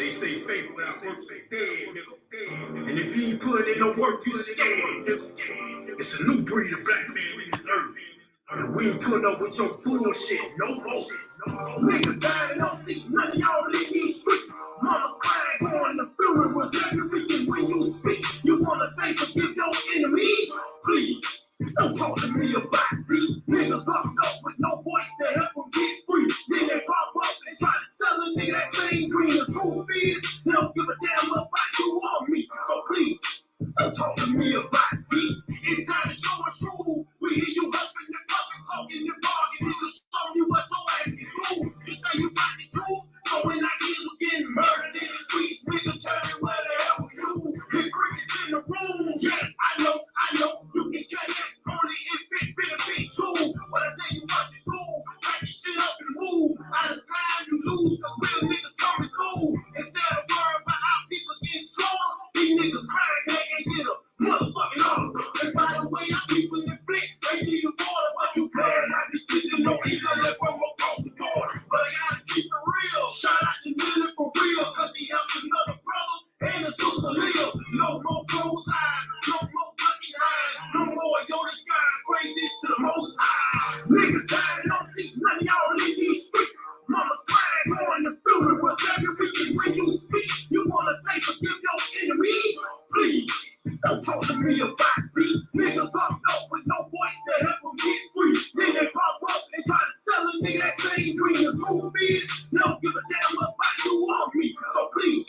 They say faith without works is dead, nigga. And if you ain't putting in no work, you scared. It's a new breed of black man we deserve. And we ain't putting up with your bullshit no more. Niggas dying and don't see none of y'all in these streets. Mama's crying, going the funeral was every weekend when you speak. You wanna say forgive your enemies? Please, don't talk to me about these niggas locked up with no voice to help them get free. Then they pop up and try to sell a nigga that same dream. The truth is, they don't give a damn about you or me. So please, don't talk to me about these. It's time to show and prove. We hear you huffing your puppet, talking your bargain. Niggas show you what your ass can do. You say you got the truth, so when I hear you getting murdered in the streets, nigga, tell me where the hell you? The crickets in the room, yeah, I know. You can cut that only if it benefits you. What I tell you what you do, pack your shit up and move. Out of time you lose, the real niggas coming cool. Instead of worrying about how people get slaughtered, these niggas crying they ain't get a motherfucking offer. And by the way, I keep in the flick, they need a water, but you paying out these people no either let one more cross the border. But I gotta keep it real. Shout out to Millie for real, cause he helped another brother and a sister live. No more closed eyes, no more fucking eyes, no more Yoda sky, praise it to the most high. Niggas dying, don't see none of y'all in these streets. Mama's crying, going to funeral was every weekend when you speak. You wanna say forgive your enemies? Please, don't talk to me about these niggas locked up with no voice to help them get free. Then they pop up and try to sell a nigga that same dream. The truth is, they don't give a damn about you or me. So please,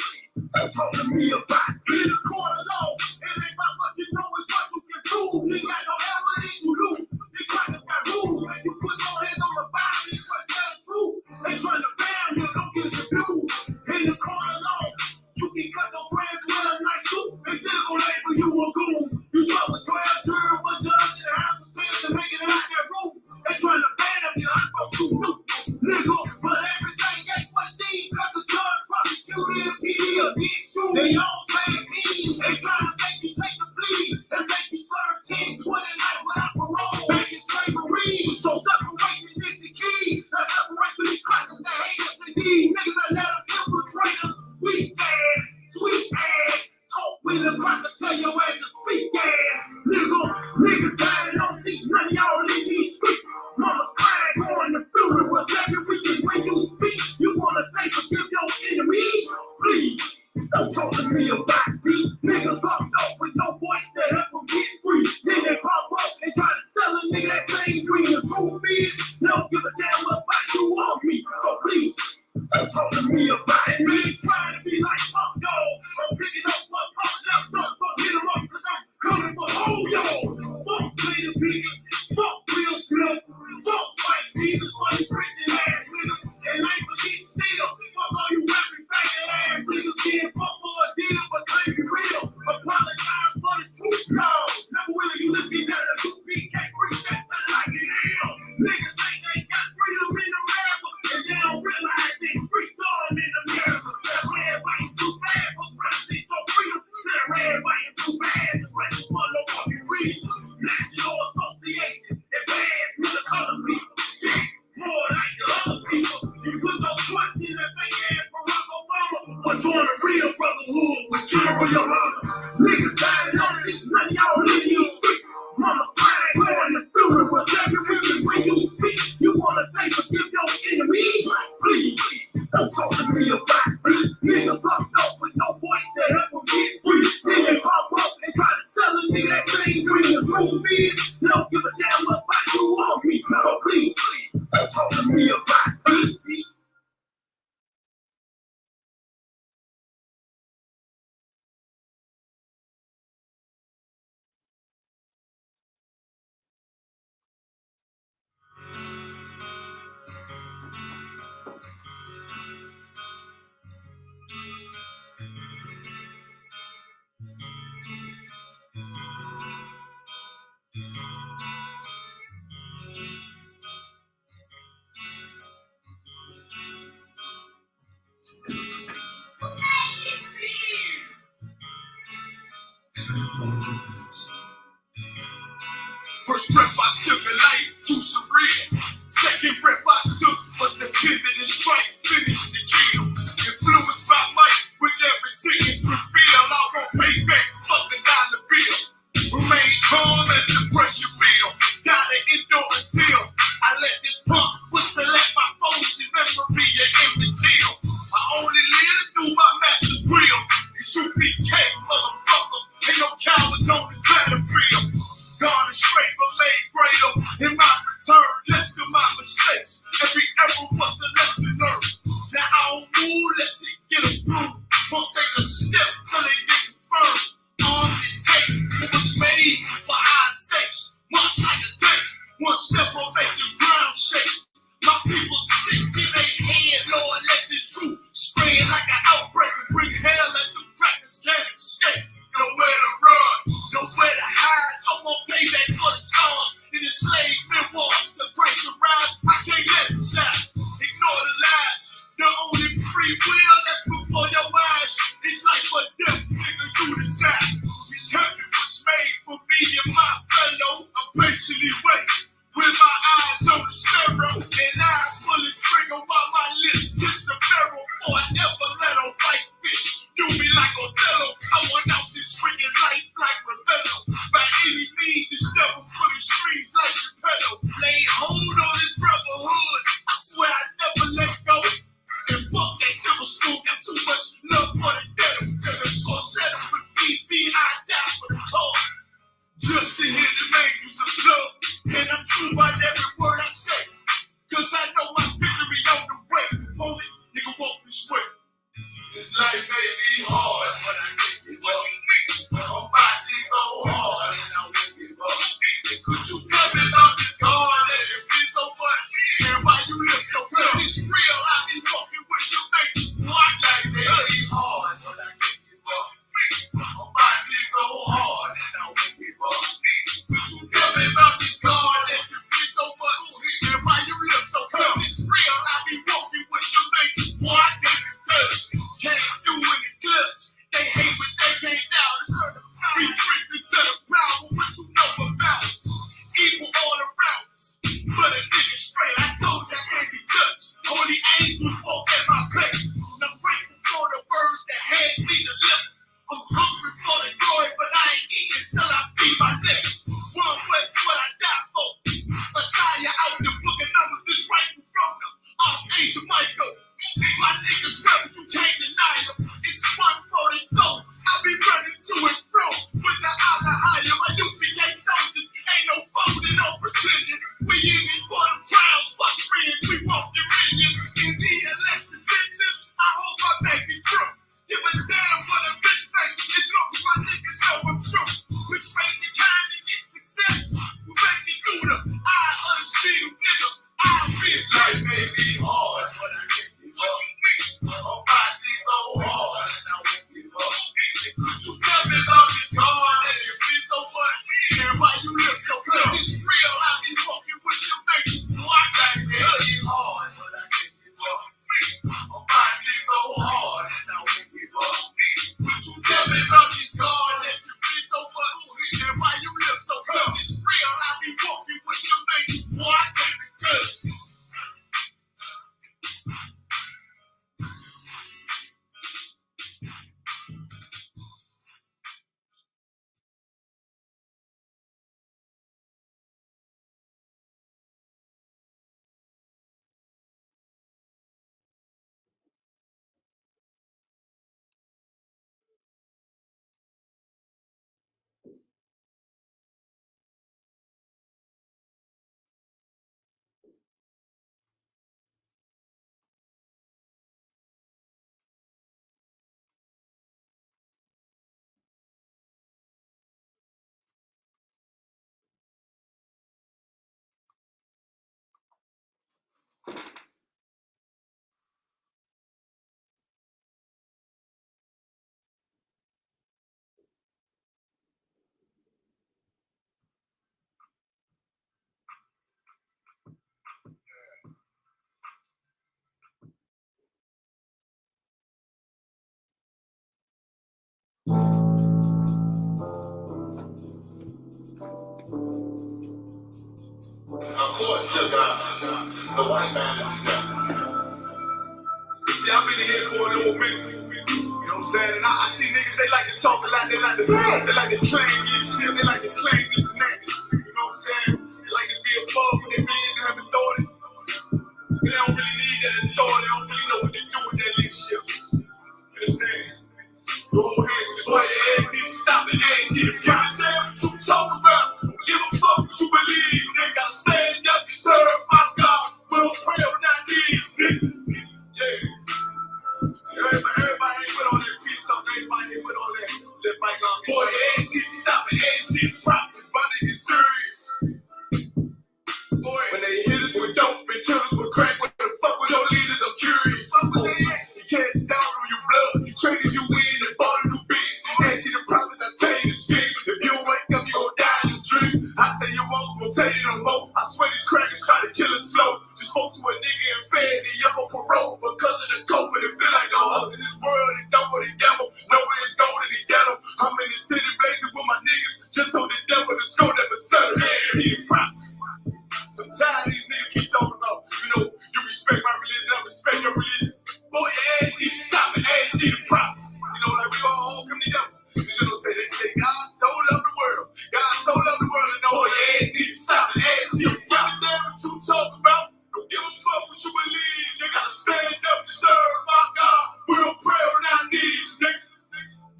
don't talk to me about in the court of law. It ain't about what you know, it's what you can prove. You got no evidence, you lose. These crackers got rules. When you put your hands on the Bible, it's what tells the truth. They trying to ban you, don't get the news. In the court of law, you can cut your friends with a nice suit. They still gonna label you a goon. You start with 12 jury, one judge in the house of 10 to make it out that room. They trying to ban you, I thought you knew. Nigga, but everything ain't what it seems. Cause the judge prosecuted and PD against you. They all playing team. They trying to make you take the plea and make you serve 10, 20 nights without parole. Back in slavery. So separation is the key. That separate from these crackers that hate us and these niggas that let them infiltrate us. Weak ass, sweet ass. Talk with a cracker, tell your ass to speak ass. Niggas dying, don't see none of y'all in these streets. Mama's crying, going to funeral was every weekend when you speak. You wanna say forgive your enemies? Please, don't talk to me about these niggas locked up with no voice to help them get free. Then they pop up and try to sell a nigga that same dream. The truth is, they don't give a damn about you or me. So please, don't talk to me about it. Niggas trying to be like fuck y'all. I'm picking up what pop left up, so hit them up, cause I'm coming for all y'all. Fuck Peter Pickett, fuck Will Smith, fuck White Jesus, fuck you Christian ass niggas, and ain't forget still. Fuck all you rapping faggot ass niggas, getting fuck for a deal, but can't be real. Apologize for the truth, no. Never will you looking at the 2 feet, can't reach that thing like it is. Niggas ain't got freedom in America, and they don't realize they free time in America. That red, white, and blue flag for president, your freedom. That red, white, and blue flag to president for no fucking reason. National Association, advanced with the color people. Yeah, more like the other people. You put your trust in that fake ass Barack Obama, but join the real Brotherhood with General Yohana. Niggas dying, don't see none of y'all in these streets. Mama's crying, going to funeral was every weekend when you speak. You wanna say forgive your enemies? Please, don't talk to me about these niggas locked up with no voice to help them get free. Then they pop up and try to sell a nigga that same dream. The truth is, they don't give a damn about you or me. So please, don't talk to me about these. First breath I took in life, too surreal. Second breath I took was the pivot and strike, finish the kill. Influenced by might, Isupk, motherfucker. Ain't no cowards on this battlefield. God is straight but made greater. In my return, left of my mistakes. Every error was a lesson learned. Now I don't move, let's see, get a groove. Won't take a step till they get confirmed. Armed and take what was made for our sakes. March like a tank. One step will make the ground shake. My people sick in their head, Lord, let this truth spread like an outbreak and bring hell at the crackers can't escape. Nowhere to run, nowhere to hide. I want payback for the scars in the slave memoirs. The price of ride, I can't let it shine. Ignore the lies, the only free will that's before your eyes. It's life or death, nigga, you decide. This heaven was made for me and my fellow. I patiently wait with my eyes on the sparrow, and I pull the trigger while my lips kiss the barrel. Before I ever let a white bitch do me like Othello. I want out this swinging life like Ravello. By any means, this devil put his strings like Geppetto. Lay hold on this brotherhood. I swear I never let go. And fuck that civil school, got too much love for the ghetto. Till the score settle with me, I die for the cause. Just to hear the angels of love. And I'm true by every word I say. Cause I know my victory on the way. Homie, nigga, walk this way. This life may be hard, but I can't give up. I'm about to go hard and I won't give up. And could you tell me about this God that you feel so much? And why you look so good? It's real, I be walking with your neighbors. Like that, it's hard, but I can't give up. I'm about to go hard and I won't give up. Could you tell me about this God that you feel so much? And why you look so good? It's real, I be walking with your neighbors. Why I can't touch? Can't do it in clutch. They hate what they can't doubt. Be friends instead of proud. What you know about us? Evil all around us. But a nigga straight, I told you I can't be touched. Only angels walk at my place. And I'm grateful for the words that had me to live. I'm hungry for the glory, but I ain't eating till I feed my lips. One West, what I die for. Attire out the book of numbers, this rifle from the Archangel Michael. My niggas rebels, you can't deny them. It's 144. I be running to and fro with the Allah higher. My UPA soldiers ain't no folding, no pretending. We in it for them crowns, fuck friends, we want the million. In the election section, I hold my baby through. Give a damn what a bitch think, as long as my niggas know I'm true. Which made you kind to get success? We make me do the eye of the shield, nigga. I'll be like, may be hard, but I can't give up. I'm about to go hard and I won't give up. And could you tell me about this God that you feel so much? And why you look so good? It's real, I be walking with your neighbors. Why that it's hard, but I can't give up. I'm about to go hard and I won't give up. Could you tell me about this God that you feel so much? And why you look so good? It's real, I be walking with your neighbors. Why can't be touched? According to God, the white man is the devil. You see, I've been here for a little minute. You know what I'm saying? And I see niggas, they like to talk a lot, they like to claim this shit, they like to claim this and that. You know what I'm saying? They like to be above when they really have authority. They don't really need that authority, they don't really know what to do with that leadership. You understand? Go hands with this white ass nigga, stop it, ass shit. Goddamn, what you talking about? Don't give a fuck what you believe. Nigga gotta stand up and serve my God. We don't pray on our knees, nigga. Yeah. Everybody ain't with all that peace talk. Everybody ain't with all that bygone. Boy, ass shit, stop it, ass shit. Prophets, my nigga serious. Boy, when they hit us with dope and kill us with crack, what the fuck with your leaders? I'm curious. Fuck with they at? You catch down on your blood. You traded you in and bought a new bitch. That shit the prophets, I tell you the shit. If you don't wake up, you gon' die in your dreams. I tell you once, won't tell you no more. I swear these crackers try to kill us slow. Just spoke to a nigga and fed the young on parole because of the COVID. It feel like a host in this world and don't with the devil. Know where it's going in the ghetto. I'm in the city blazing with my niggas. Just told the devil the score never settle. Yeah, he prophets. I'm tired of these niggas keep talking about, you respect my religion, I respect your religion. Boy, your ass need to stop it, ass need to prophets. Like we all come together. They say God so loved the world. God so loved the world, and boy, your ass need to stop it, ass need to give a damn what you talk about. Don't give a fuck what you believe. You gotta stand up to serve my God. We don't pray on our knees, nigga.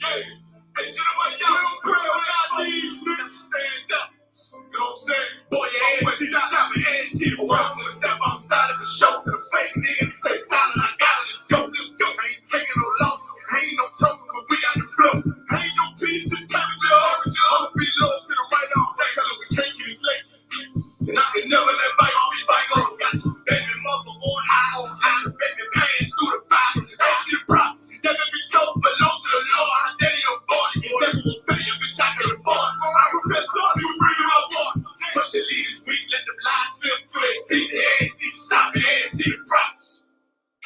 Yeah. Hey, gentlemen, y'all don't pray on our knees, nigga. Stand up. You know what I'm saying? Boy, your ass need to stop it, ass shit. Or I'm gonna step outside of the show to the fake niggas. Say silent, I got it, let's go, let's go. I ain't taking no loss. Ain't no token, but we got the flow. Ain't no peace, just carry your orange. I'ma be low to the right arm. Tell them we can't keep it safe. And I can never let bygone be bygone. Got you, baby mother on high, baby pants through the fire. Ain't shit props, that baby soul belong to the Lord. I dare your boy, never will fail you, bitch, I can afford. I repent, son, you bring me my water. Push your leaders weak, let them lie slip through their teeth. Ass need stop it, ass need props.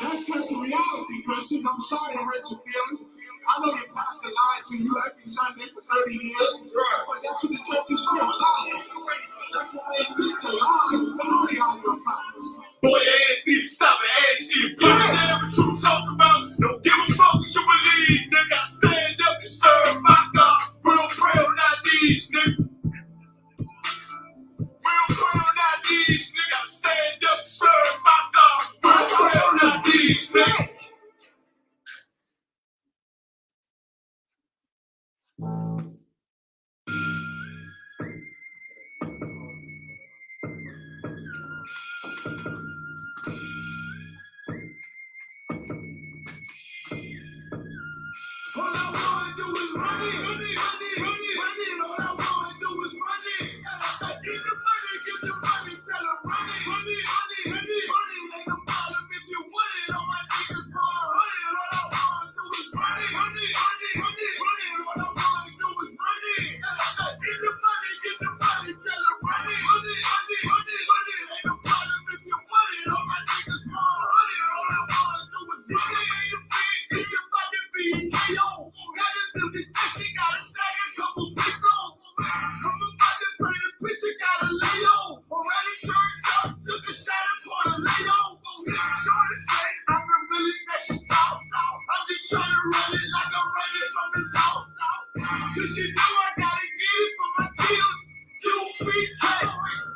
That's just the reality, Christian. I'm sorry to hurt your feelings. I know your pastor lied to you every Sunday for 30 years, but that's what the church is for, lying. That's why they exist to lie. But only on your prophets. Boy, your ass need to stop it, ass need to give a damn what you talk about. Don't give a fuck what you believe, nigga. Gotta stand up and serve my God. We don't pray on our knees, nigga. We don't pray on our knees, nigga. Gotta stand up and serve my God. We don't pray on our knees, nigga. All I wanna do is run it. All I wanna do is run it. Get the money, tell them run it. Ain't no problem if you want it. All my niggas gonna run it. All I wanna do is run it. All I wanna do is run it. Get the money, tell them run it. Ain't no problem if you want it. All my niggas gonna run it. All I wanna do is run it. It's about to be KO. Gotta do this shit, gotta stack a couple pesos. I'm about to bring the picture, gotta lay on. Already turned up, took a shot and poured a lay on. Trying to say, I'm the realest that she saw. I'm just trying to run it like I'm running from the law. Cause you know I gotta get it for my children. UPK,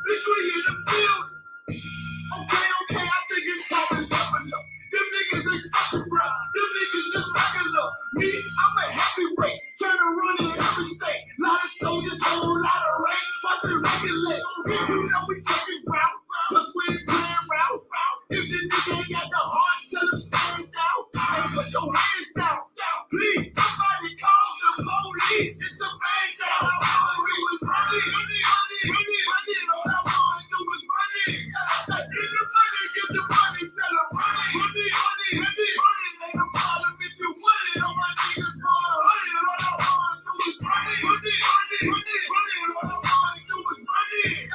bitch, we in the field. Okay, I think it's time to level up. Them niggas ain't special, bro. Them niggas just regular. Me, I'm a heavyweight. Trying to run in every state. Lot of soldiers, whole lot of rank. Must be regulate. You know we taking route. Cause we ain't playing route. If the nigga ain't got the heart, tell him stand down. And put your hands down. Please, somebody call the police. It's a man down. All I wanna do is run it. All I wanna do is run it. Get the money, tell them run it. Ain't no problem if you want it. All my niggas gonna run it. All I wanna do is run it. All I wanna do is run it.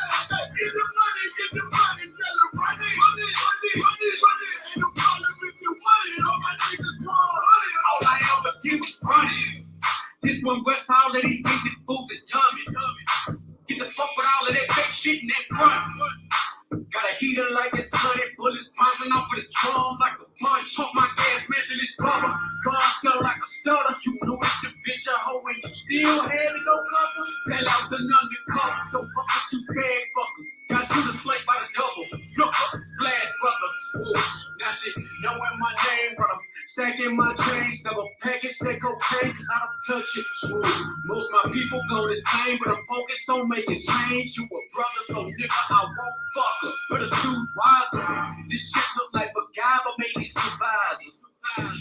Get the money, tell them run it. Ain't no problem if you want it. All my niggas gonna run it. All I ever did was run it. This one West all of these ignorant fools and dummies. Get the fuck with all of that fake shit and that front. Got a heater like it's sunny, bullets bouncing off of the drum like a punch. Pump my gas, measure this rubber. Gun smell like a stutter. You knew it's the bitch a hoe and you still had to go cover. Fell out an undercover, so fuck with you bad fuckers. Got shooters slayed by the double. Look up, splash brothers. Now shit, knowing my name, but I'm stacking my change. The never package that cocaine, cause I don't touch it. Most my people go the same, but I'm focused on making change. You a brother, so nigga, I won't fuck her. Better choose wiser. This shit look like MacGyver made these supervisors.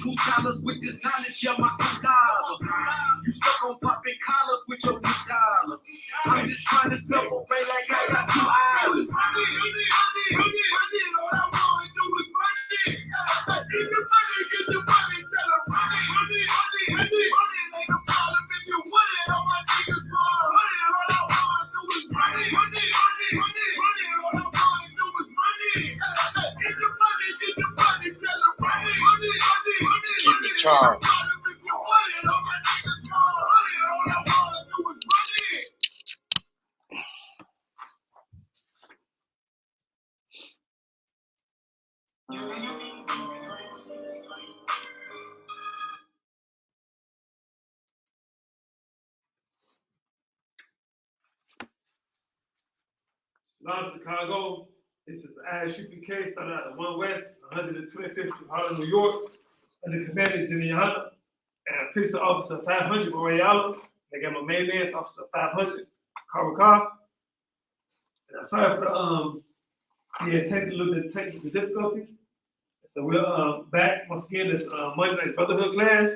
True scholars with this knowledge, yeah, my $2. You stuck on popping collars with your $2. I'm just trying to separate like I got 2 islands. Keep it charged. Shalom, Chicago. This is Isupk, started out at 1 West, 125th Street, Harlem, New York, under Commander Juliana, and Police Officer 500, Mariala. They got my main man, Officer 500, Carl. And I'm sorry for a little bit of technical difficulties. So we're back once again this Monday night Brotherhood class.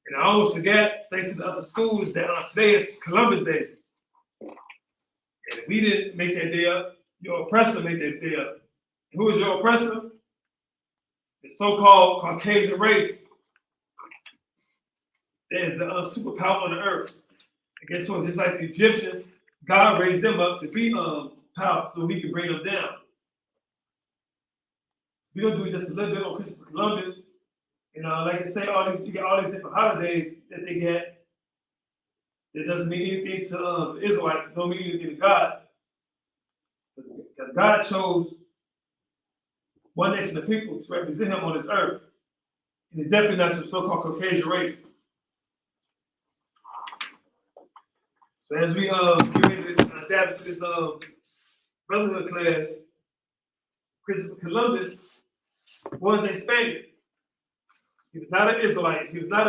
And I almost forgot, thanks to the other schools, that today is Columbus Day. And if we didn't make that day up, your oppressor made that day up. And who is your oppressor? The so-called Caucasian race. That is the superpower on the earth. And guess what? Just like the Egyptians, God raised them up to be powerful so he can bring them down. We're gonna do just a little bit on Christopher Columbus. You know, like I say, you got all these different holidays that they get. It doesn't mean anything to the Israelites. It don't mean anything to God. Because God chose one nation of people to represent him on this earth. And it's definitely not your so-called Caucasian race. So as we get ready to adapt to this Brotherhood class, Christopher Columbus was a Spaniard. He was not an Israelite. He was not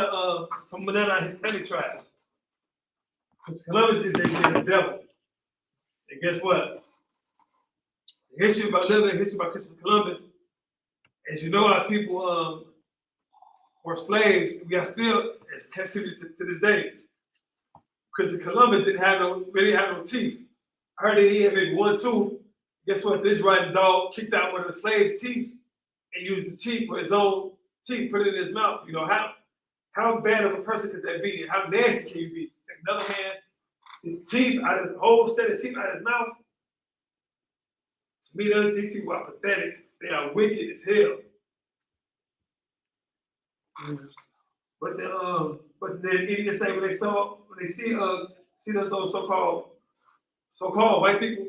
from one of the Hispanic tribes. Because Columbus is a devil. And guess what? The history about Christopher Columbus, as you know, our people were slaves. We are still as captivity to this day. Christopher Columbus didn't really have no teeth. I heard that he had maybe one tooth. Guess what? This riding dog kicked out one of the slaves' teeth and used the teeth for his own teeth, put it in his mouth. You know, how bad of a person could that be? And how nasty can you be? Take another man's teeth out of his whole set of teeth out of his mouth. To me, these people are pathetic. They are wicked as hell. But then idiots say when they see those so-called white people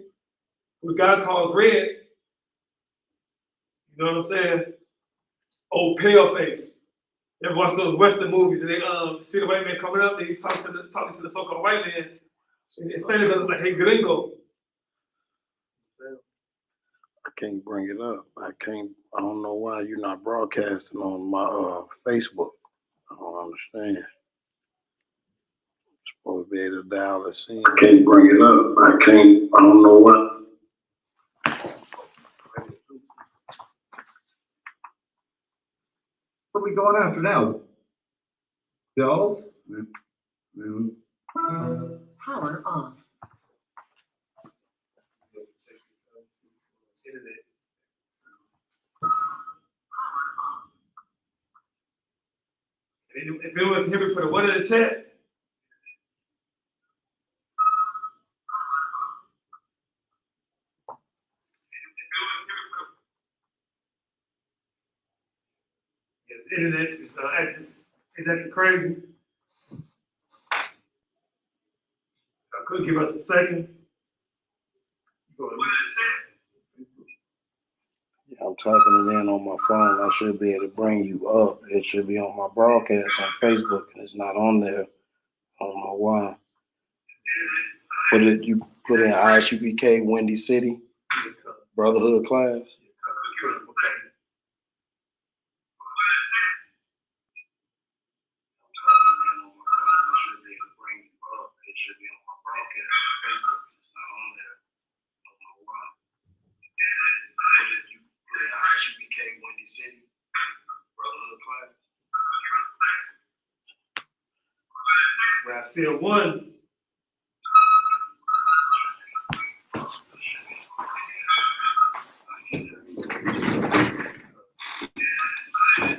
who God calls red, you know what I'm saying? Old pale face. You ever watch those Western movies and they see the white man coming up and he's talking to the so-called white man. In Spanish, it's like, hey, gringo. I can't bring it up. I don't know why you're not broadcasting on my Facebook. I don't understand. I'm supposed to be able to dial this in. I can't bring it up. I don't know why. What are we going after now? Bills? Power off. If it wasn't him, we put a 1 in the chat. The internet is acting crazy. I could give us a second. Yeah, I'm typing it in on my phone. I should be able to bring you up. It should be on my broadcast on Facebook, and it's not on there. I don't know why. You put in Isupk Windy City Brotherhood class. Okay. should be on my broadcast on Facebook. It's not on there. I don't know why. You put in Isupk Windy City Brotherhood class. When I said one,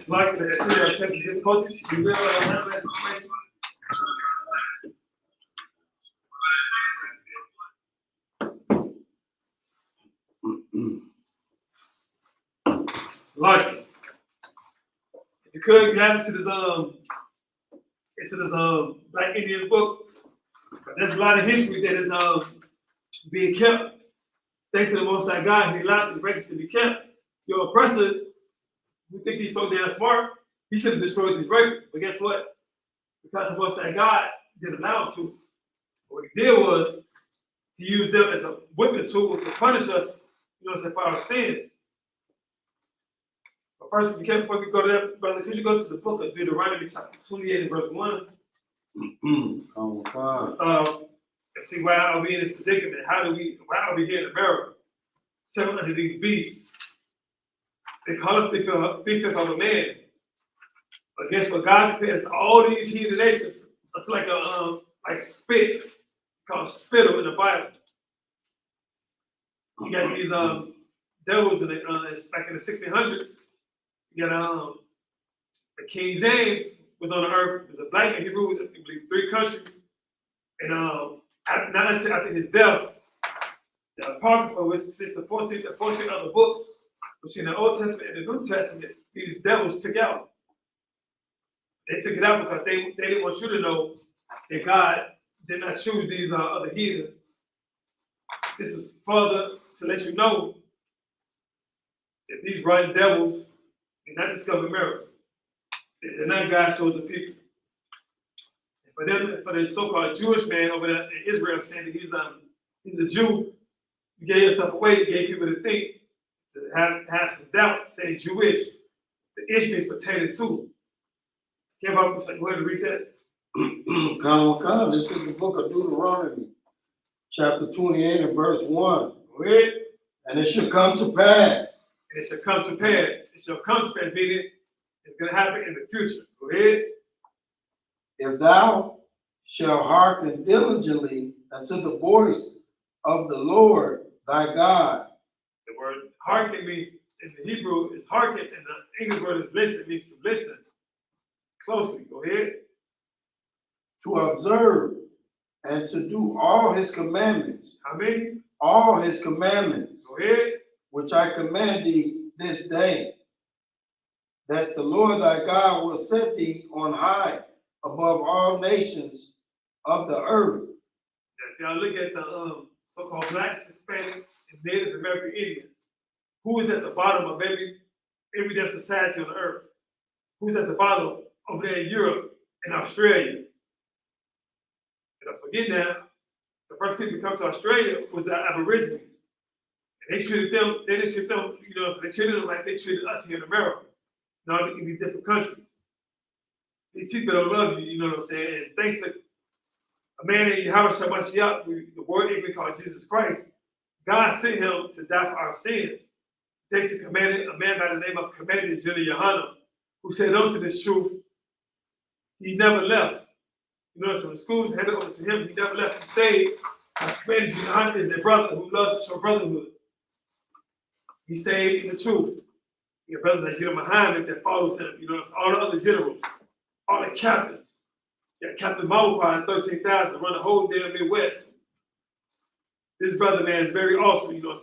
like I said, I said the difficulties. You will have that information. Like, if you could grab it to this it's in this Black Indian book. There's a lot of history that is being kept. Thanks to the Most High God, He allowed the records to be kept. Your oppressor, who think he's so damn smart, he should have destroyed these records. But guess what? Because the Most High God didn't allow him to. What he did was he used them as a whipping tool to punish us, for our sins. But first, before we go to that, brother, could you go to the book of Deuteronomy, chapter 28 and verse 1? And see why are we in this predicament? Why are we here in America? Serving under these beasts. They call us three-fifths of a man. But guess what? God compares all these heathen nations. It's like a spit, called spittle in the Bible. You got these devils in back in the 1600s. You got the King James was on the earth. It was a black man. He ruled, I believe, 3 countries. And after his death, the Apocrypha, which is the 14 other books between the Old Testament and the New Testament, these devils took out. They took it out because they didn't want you to know that God did not choose these other heathens. This is further to let you know that these rotten devils did not discover America. They're not God's chosen people. For the so-called Jewish man over there in Israel saying that he's a Jew, you gave yourself away, you gave people to think, to have some doubt, saying Jewish. The issue is pertaining to. Go ahead and read that. This is the book of Deuteronomy, chapter 28 and verse 1. Go ahead. And it shall come to pass. And it shall come to pass. It shall come to pass, meaning it's going to happen in the future. Go ahead. If thou shalt hearken diligently unto the voice of the Lord thy God. The word hearken means, in the Hebrew, is hearken, and the English word is listen, means to listen closely. Go ahead. To observe and to do all his commandments. How many? All his commandments. Go ahead. Which I command thee this day, that the Lord thy God will set thee on high above all nations of the earth. If y'all look at the so-called blacks, Hispanics, and Native American Indians, who is at the bottom of every damn society on the earth? Who's at the bottom over there in Europe and Australia? And don't forget now, the first people to come to Australia was the Aborigines. And they didn't treat them, they treated them like they treated us here in America, in these different countries. These people don't love you, you know what I'm saying? And thanks to a man named Yahweh Shabbat, the word English called Jesus Christ, God sent him to die for our sins. Thanks to a man by the name of Commander General Yohanan, who said unto this truth, he never left. So the schools headed over to him, he never left, he stayed. Because Commander Yohanan is a brother who loves to show brotherhood. He stayed in the truth. Your brothers like General Muhammad that follows him, all the other generals, all the captains. Captain Mawakwa and 13,000 run the whole damn Midwest. This brother, man, is very awesome, But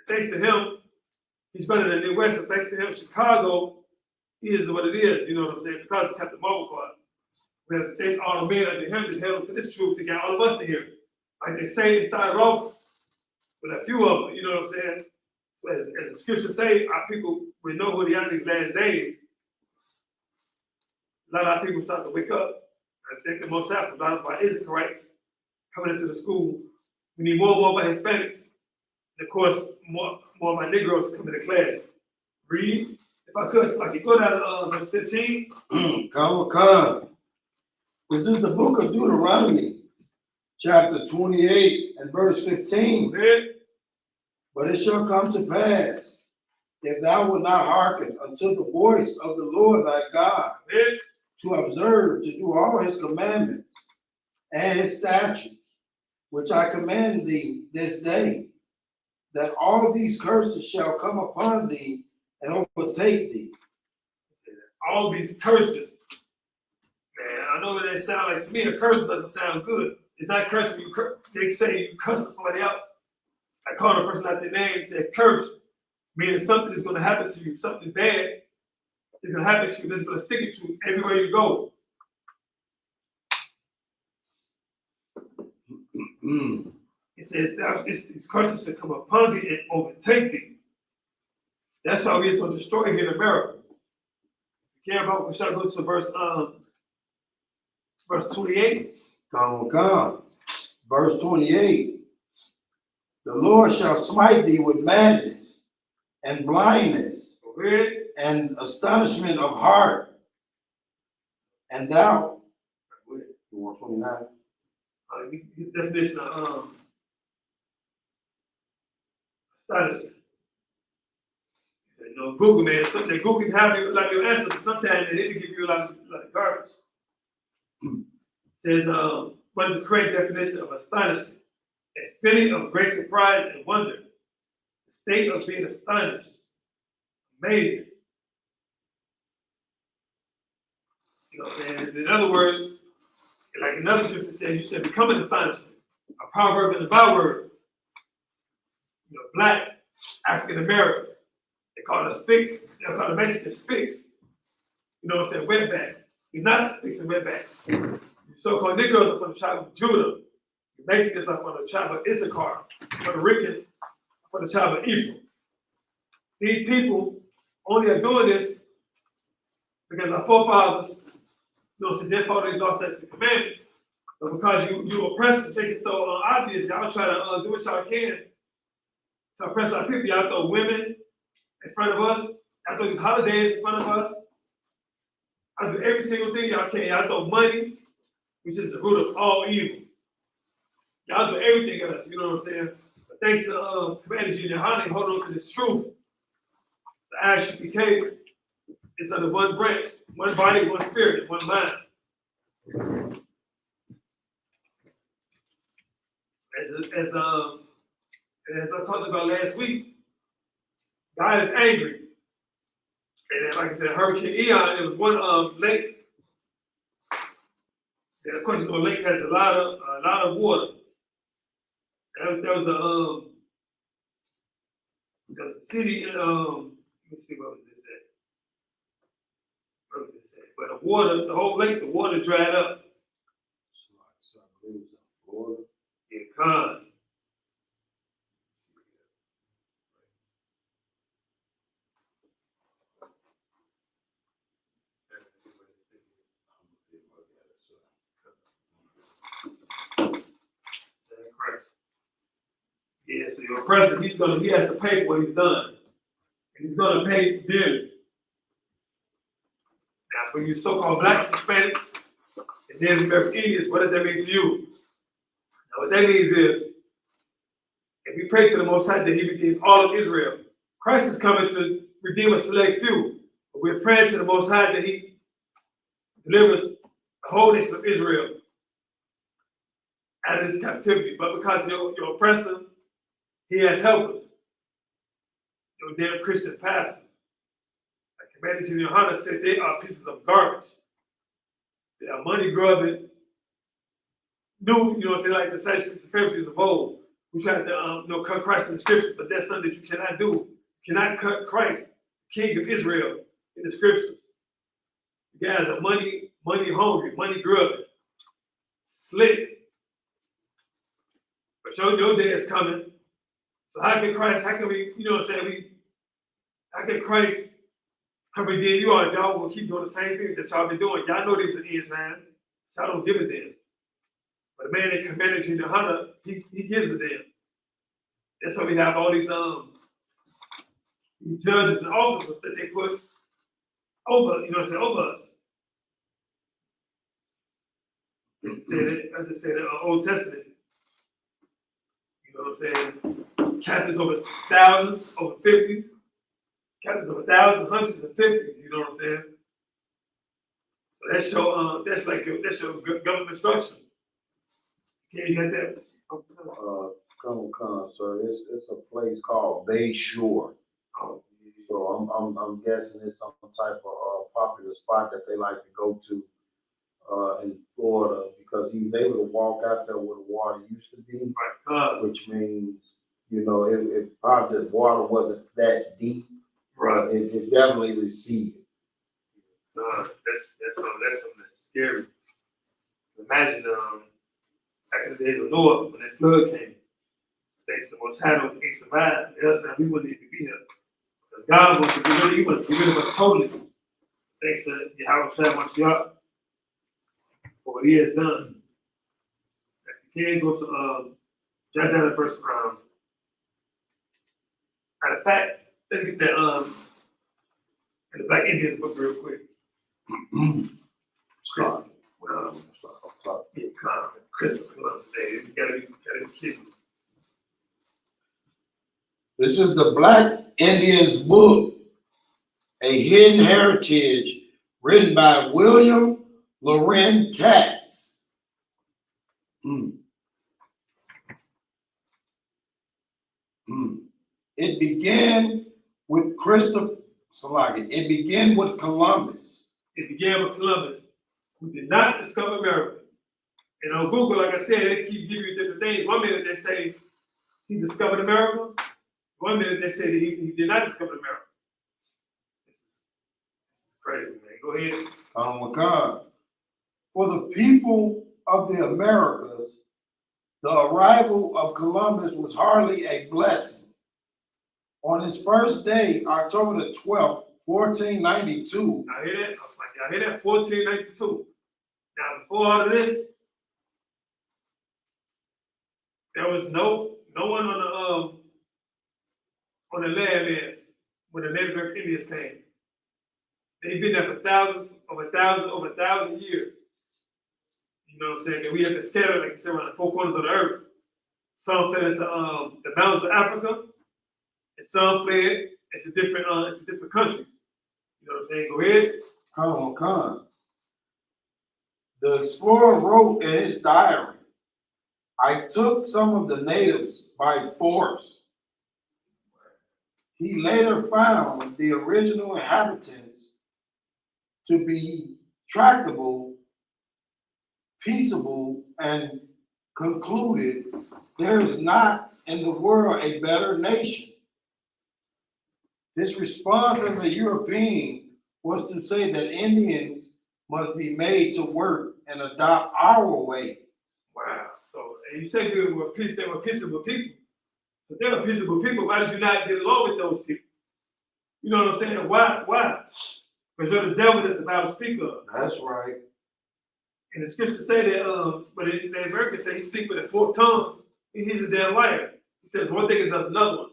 thanks to him, he's running the Midwest. But thanks to him, Chicago is what it is, Because of Captain Mawakwa. We have to thank all the men under him that held for this truth to get all of us in here. Like they say, it started off with a few of them, As the scriptures say, our people will know who they are in these last days. A lot of our people start to wake up. I think the most after a lot of our Isupites coming into the school. We need more and more of our Hispanics. And of course, more of my Negroes coming to class. Read, if I could, so I could go down to verse 15. Come. This is the book of Deuteronomy, chapter 28 and verse 15. Amen. But it shall come to pass, if thou wilt not hearken unto the voice of the Lord thy God, Amen. to observe, to do all his commandments and his statutes, which I command thee this day, that all these curses shall come upon thee and overtake thee. All these curses. Man, I know what they sound like. To me, a curse doesn't sound good. It's not cursing. They say you cuss somebody out. I called a person out their name, said curse, meaning something is going to happen to you, something bad is going to happen to you, that's going to stick it to you everywhere you go. It says these curses shall come upon thee and overtake thee. That's why we're so destroyed here in America. If you care about, we shall go to verse 28. Come. Verse 28. The Lord shall smite thee with madness and blindness and astonishment of heart. And thou, you want 29? Definition of astonishment. You know, Google, man, something that Google can have you like your answer, but sometimes they didn't give you a lot of garbage. It says, what is the correct definition of astonishment? A feeling of great surprise and wonder. The state of being astonished. Amazing. You know what I'm saying? In other words, like another scripture says, you should become an astonishment. A proverb and a byword. You know, black, African American. They call it a sphinx. They call it Mexican sphinx. You know what I'm saying? Wetbacks. You're not a sphinx and wetbacks. You so-called Negroes are from the tribe of Judah. The Mexicans are from the tribe of Isupk. Puerto Ricans are from the tribe of Ephraim. These people only are doing this because our forefathers, you know, so they follow these laws, statutes, and commandments. But because you oppress and make it so obvious, y'all try to do what y'all can to oppress our people. Y'all throw women in front of us. Y'all throw these holidays in front of us. I do every single thing y'all can. Y'all throw money, which is the root of all evil. Y'all do everything else, you know what I'm saying? But thanks to Commander Junior Honey, hold on to this truth. The Isupk is under one branch, one body, one spirit, one mind. As I talked about last week, God is angry. And like I said, Hurricane Ian, it was one lake. And of course, you know, lake has a lot of water. There was a city in let me see what was this at. Where was this at? But the whole lake, the water dried up. So I believe it's in Florida. Yeah, con. Yeah, so your oppressor, he has to pay for what he's done. And he's gonna pay dearly. Now for you so-called blacks, Hispanics, and Native American Indians, what does that mean to you? Now what that means is, if we pray to the Most High that he redeems all of Israel, Christ is coming to redeem a select few. But we're praying to the Most High that he delivers the whole nation of Israel out of this captivity. But because your oppressor, he has helpers. Your damn Christian pastors. Like Commander Junior Hunter said, they are pieces of garbage. They are money grubbing, new, you know, they like the Sadducees and Pharisees of old, who tried to cut Christ in the scriptures, but that's something that you cannot do. You cannot cut Christ, King of Israel, in the scriptures. You guys are money hungry, money grubbing, slick. But your day is coming. So how can we, you know what I'm saying, how can Christ come redeem you all if y'all will keep doing the same things that y'all been doing? Y'all know these are the end times. Y'all don't give a damn. But the man that commanded you to hunter, he gives a damn. That's why we have all these judges and officers that they put over, you know what I'm saying, over us. As I said in the Old Testament, you know what I'm saying? Captains over thousands, over 50s, captains over thousands, hundreds and 50s, you know what I'm saying? So that's your government structure. Yeah, you got that. Colonel Khan, sir, it's a place called Bay Shore. So I'm guessing it's some type of popular spot that they like to go to in Florida because he's able to walk out there where the water used to be, which means, you know, if probably the water wasn't that deep, Right. It definitely receded. That's something that's scary. Imagine back in the days of Noah when that flood came, they said, "Most High he survived." The other time we wouldn't even be here because God wants to get rid of you, wants to get rid of us totally. They said, "Yahweh Shai wants you up for what He has done." If you can go to jot down the first. Matter of fact, let's get that in the Black Indians book real quick. Start. Yeah, Christopher Columbus Day. You gotta be kidding me. This is the Black Indians book, A Hidden Heritage, written by William Loren Katz. It began with It began with Columbus. It began with Columbus, who did not discover America. And on Google, like I said, they keep giving you different things. 1 minute they say he discovered America. 1 minute they say that he did not discover America. This is crazy, man. Go ahead. Oh my God. For the people of the Americas, the arrival of Columbus was hardly a blessing. On his first day, October the 12th, 1492. I hear that. I was like, I hear that. 1492. Now, before all of this, there was no one on the landmass when the Native American Indians came. They've been there for over a thousand years. You know what I'm saying? And we have been scattered, like I said, around the four corners of the earth. Some fled into the mountains of Africa, and some fled into different countries. You know what I'm saying? Go ahead. Come. The explorer wrote in his diary, "I took some of the natives by force." He later found the original inhabitants to be tractable, peaceable, and concluded there is not in the world a better nation. His response as a European was to say that Indians must be made to work and adopt our way. Wow. So, and you say they were peaceable people. But they were peaceable people. Why did you not get along with those people? You know what I'm saying? Why? Because you're the devil that the Bible speaks of. That's right. And the scriptures say that, but the Americans say he speaks with a forked tongue. He's a damn liar. He says one thing and does another one.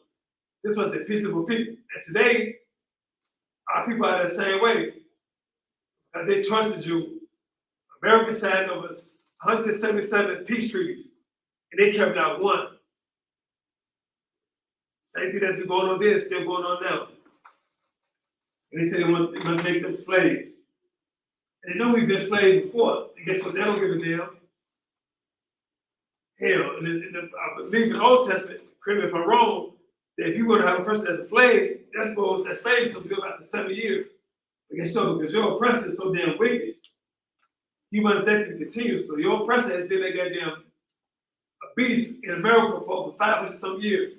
This was a peaceable people. And today, our people are the same way. That they trusted you. America signed over 177 peace treaties, and they kept out one. Same thing that's been going on there is still going on now. And they say they must make them slaves. And they know we've been slaves before. And guess what? They don't give a damn. Hell, I believe in the Old Testament, correct me if I'm wrong, that if you were to have a person as a slave, that slave is supposed to go after 7 years. Because your oppressor is so damn wicked, you want that to continue. So your oppressor has been that goddamn a beast in America for over 500 some years.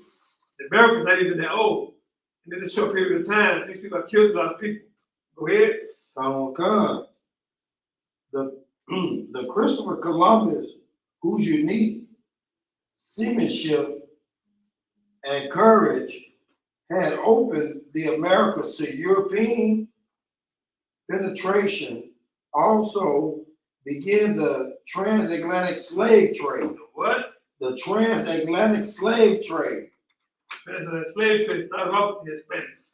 The America's not even that old. And in this short period of time, these people have killed a lot of people. Go ahead. Come. The Christopher Columbus, whose unique seamanship and courage had opened the Americas to European penetration, also began the transatlantic slave trade. What? The transatlantic slave trade. The slave trade started off with the Hispanics.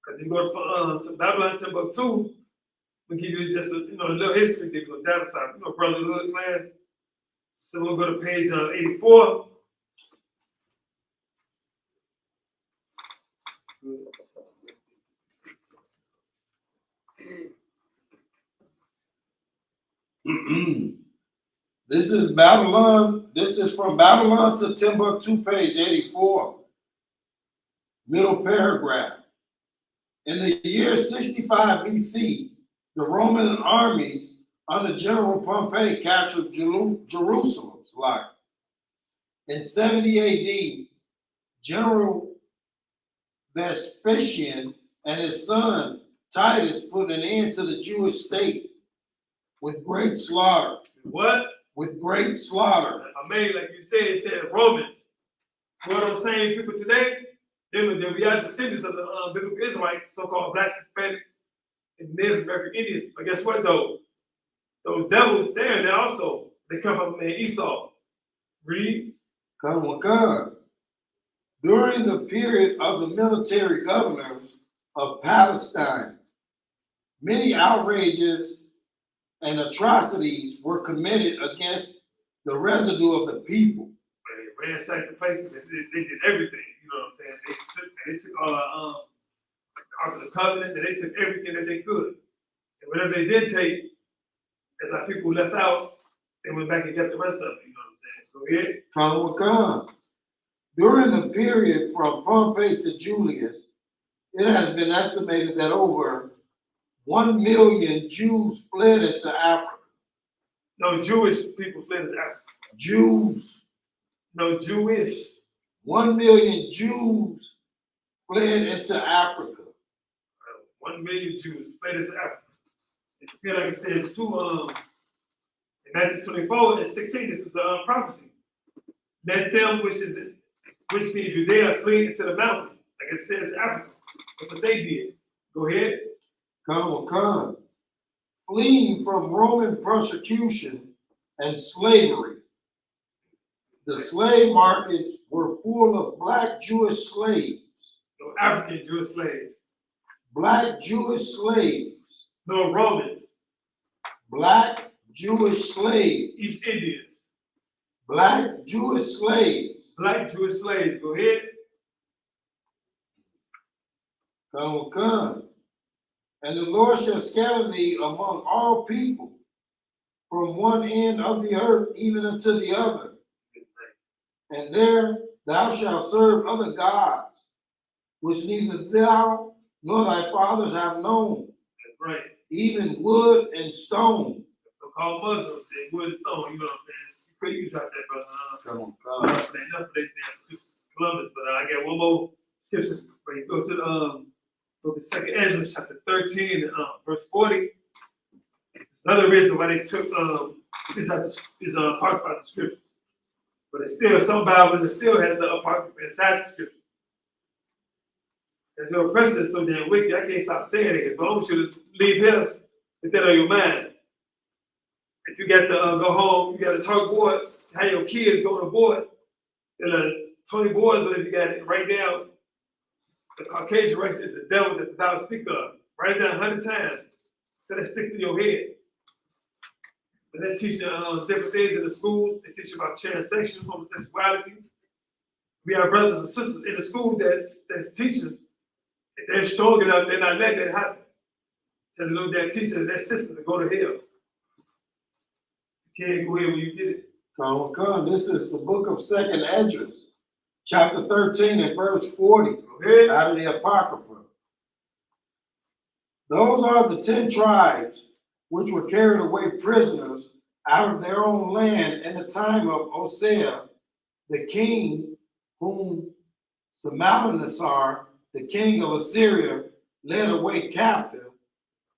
Because you go to Babylon, Timbuktu, we'll give you just a little history thing on down side, Brotherhood class. So we'll go to page 84. This is Babylon. This is from Babylon to Timbuktu, page 84. Middle paragraph. In the year 65 BC, the Roman armies under General Pompey captured Jerusalem. In 70 AD, General Vespasian and his son Titus put an end to the Jewish state with great slaughter. What? With great slaughter. I mean, like you said, it said Romans. Who are those same people today? We are descendants of the biblical Israelites, so-called blacks, Hispanics, and Native American Indians. But guess what, though? Those devils there, they come from Esau. Read. Come. During the period of the military governors of Palestine, many outrages and atrocities were committed against the residue of the people. They ransacked the places. They did everything. You know what I'm saying? They took all Ark of the Covenant, and they took everything that they could. And whatever they did take, as our people left out, they went back and got the rest of it. You know what I'm saying? So Come. During the period from Pompey to Julius, it has been estimated that over 1 million Jews fled into Africa. No, Jewish people fled into Africa. Jews. No, Jewish. 1 million Jews fled into Africa. 1 million Jews fled into Africa. Like I said, in Matthew 24 and 16, this is the prophecy. Let them which means Judea flee into the mountains. Like I said, it's Africa. That's what they did. Go ahead. Come. Fleeing from Roman persecution and slavery. The slave markets were full of black Jewish slaves. No, African Jewish slaves. Black Jewish slaves. No, Romans. Black Jewish slaves. East Indians. Black Jewish slaves. Black Jewish slaves. Go ahead. Come. And the Lord shall scatter thee among all people, from one end of the earth even unto the other. And there thou shalt serve other gods, which neither thou nor thy fathers have known. That's right. Even wood and stone. So-called Muslims, they wood and stone. You know what I'm saying? You could use that, brother. Come. Enough of that damn Columbus. But I got one more scripture where you go to the second Ezra, chapter 13, verse 40. It's another reason why they took this apocryphal the scriptures. But it's still, some Bibles, it still has the apocrypha inside the scriptures. There's no precedent so damn wicked, I can't stop saying it. But I want you to leave here with that on your mind. If you got to go home, you got a chalkboard, have your kids go on the board. There are 20 boards, but if you got it, write down the Caucasian race is the devil that thou speak of. Write it down 100 times. So that sticks in your head. And they teach different things in the schools. They teach about transsexual, homosexuality. We have brothers and sisters in the school that's teaching. If they're strong enough, they're not letting that happen. Tell the little damn teacher and that sister to go to hell. You can't go here when you get it. Come. This is the book of 2nd Esdras, chapter 13 and verse 40, out of the Apocrypha. Those are the 10 tribes which were carried away prisoners out of their own land in the time of Hosea, the king, whom Shalmaneser, the king of Assyria, led away captive,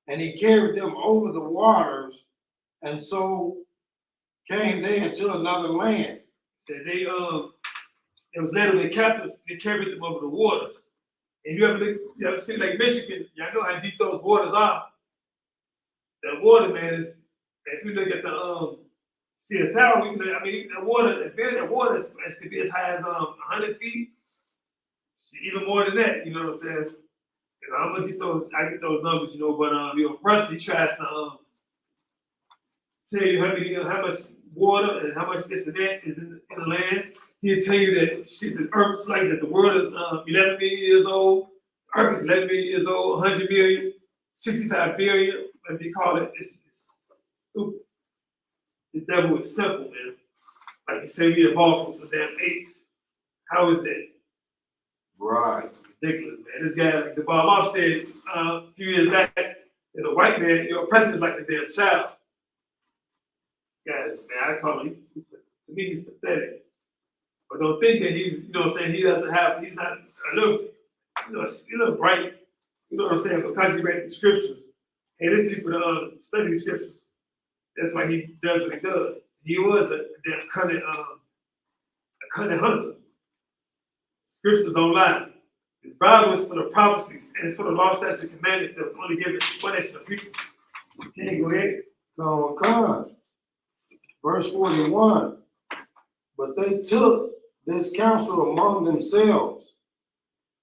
and he carried them over the waters, and so came they into another land. So they was led away captives, they carried them over the waters. And you ever see like Michigan, y'all know how deep those waters are. That water, man, is, if you look at the CSL, the water could be as high as 100 feet. See, even more than that, you know what I'm saying? You know, I'm gonna get those. I get those numbers, you know. But Russ, he tries to tell you how much water and how much this and that is in the land. He'll tell you that shit, the Earth's like that. The world is 11 million years old. The Earth is 11 million years old. 100 million, 65 billion. Like they call it. It's stupid. The devil is simple, man. Like you say, we evolved from some damn apes. How is that? Right. Ridiculous, man. This guy, like the Bob said a few years back, that a white man, your oppressor is like a damn child. Guys, man, I call him, to me, he's pathetic. But don't think that he's, you know what I'm saying, he's not a little, a little bright, you know what I'm saying, because he read the scriptures. Hey, there's people that study the scriptures. That's why he does what he does. He was a damn cunning hunter. Scriptures don't lie. His Bible is for the prophecies and it's for the law, statutes, and commandments that was only given to one nation of people. Okay, go ahead. Come. Verse 41. But they took this counsel among themselves,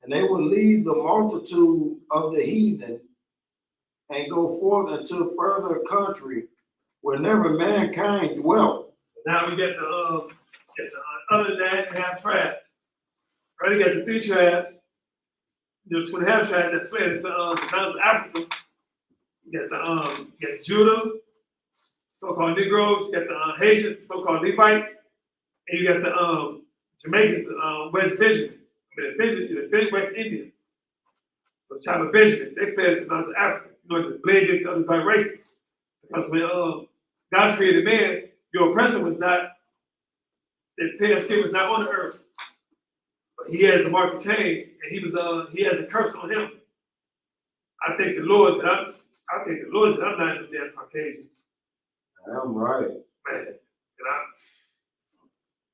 and they would leave the multitude of the heathen and go forth into a further country where never mankind dwelt. So now we get the other 9.5 tribes. Right, we got the 3 tribes. There's 2.5 tribes that fled into the mountains of Africa. You got Judah, so-called Negroes. You got the Haitians, so-called Levites, and you got the Jamaicans, West Benjamins. The West Indians, the tribe of Benjamin. They fled to the mountains of Africa. You know, to blend into other white races. Because when God created man, your oppressor was not, that pale skin was not on the earth. But he has the mark of Cain, and he has a curse on him. I thank the Lord that I'm not a damn Caucasian. I'm right.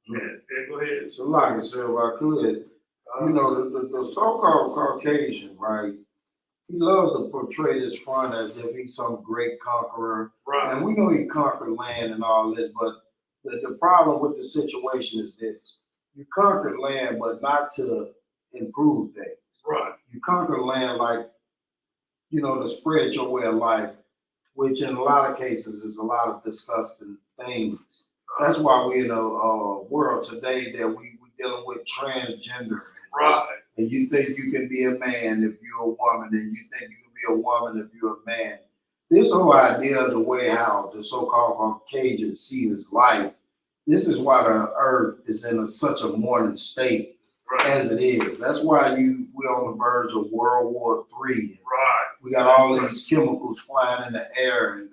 Man, go ahead. So like I said, if I could, you know, the so-called Caucasian, right? He loves to portray this front as if he's some great conqueror. Right. And we know he conquered land and all this, but the problem with the situation is this. You conquered land, but not to improve things. Right. You conquered land like, you know, to spread your way of life, which in a lot of cases is a lot of disgusting things. That's why we're in a world today that we're dealing with transgender. Right. And you think you can be a man if you're a woman, and you think you can be a woman if you're a man. This whole idea of the way how the so-called Caucasians see this life, this is why the earth is in such a mourning state as it is. That's why we're on the verge of World War III. Right. We got all these chemicals flying in the air and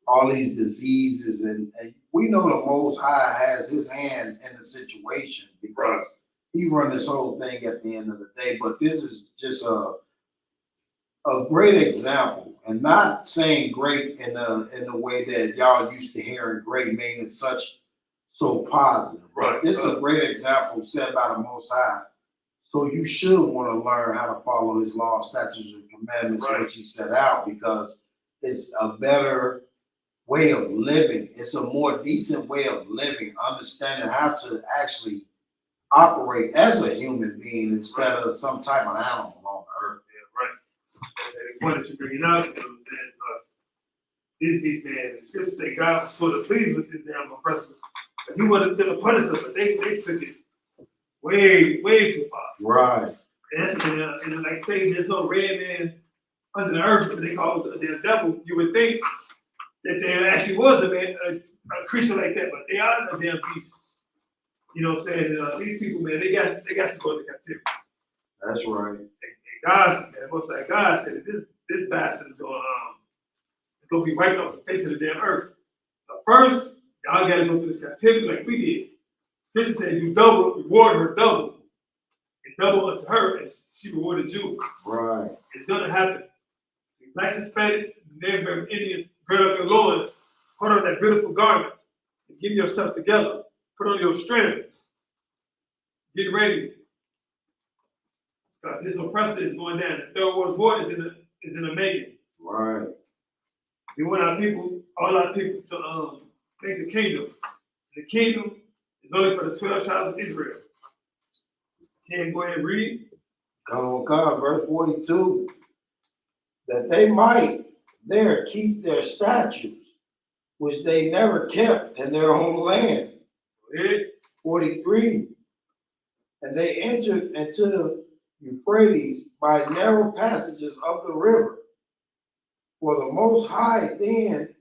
all these diseases. And we know the Most High has his hand in the situation because he run this whole thing at the end of the day. But this is just a great example, and not saying great in the way that y'all used to hearing great, meaning so positive. But this is a great example set by the Most High. So you should want to learn how to follow his law, statutes, and commandments, which he set out, because it's a better way of living. It's a more decent way of living, understanding how to actually operate as a human being instead of some type of animal on earth. The point that you're bringing up, you know what I'm saying, these man, the scriptures say God was sort of pleased with this damn oppressor. He wanted them to punish them, but they took it way too far. Right. And that's and like saying there's no red man under the earth, but they call it the devil. You would think that there actually was a creature like that, but they are a damn beast. You know what I'm saying? And, these people, man, they got to go into captivity. That's right. And God said that this bastard is going to be wiped off the face of the damn earth. But first, y'all got to go through this captivity like we did. Christian said, "You reward her double, and double unto her, and she rewarded you." Right. It's going to happen. The Blacks, Hispanics, Native American Indians, gird up your loins, put on that beautiful garments, and get yourself together. Put on your strength. Get ready. Because this oppressor is going down. The Third World War is in the making. Right. We want all our people to make the kingdom. The kingdom is only for the 12 tribes of Israel. Can you go ahead and read? Come on, verse 42. That they might there keep their statutes, which they never kept in their own land. 43. And they entered into Euphrates by narrow passages of the river. For the Most High then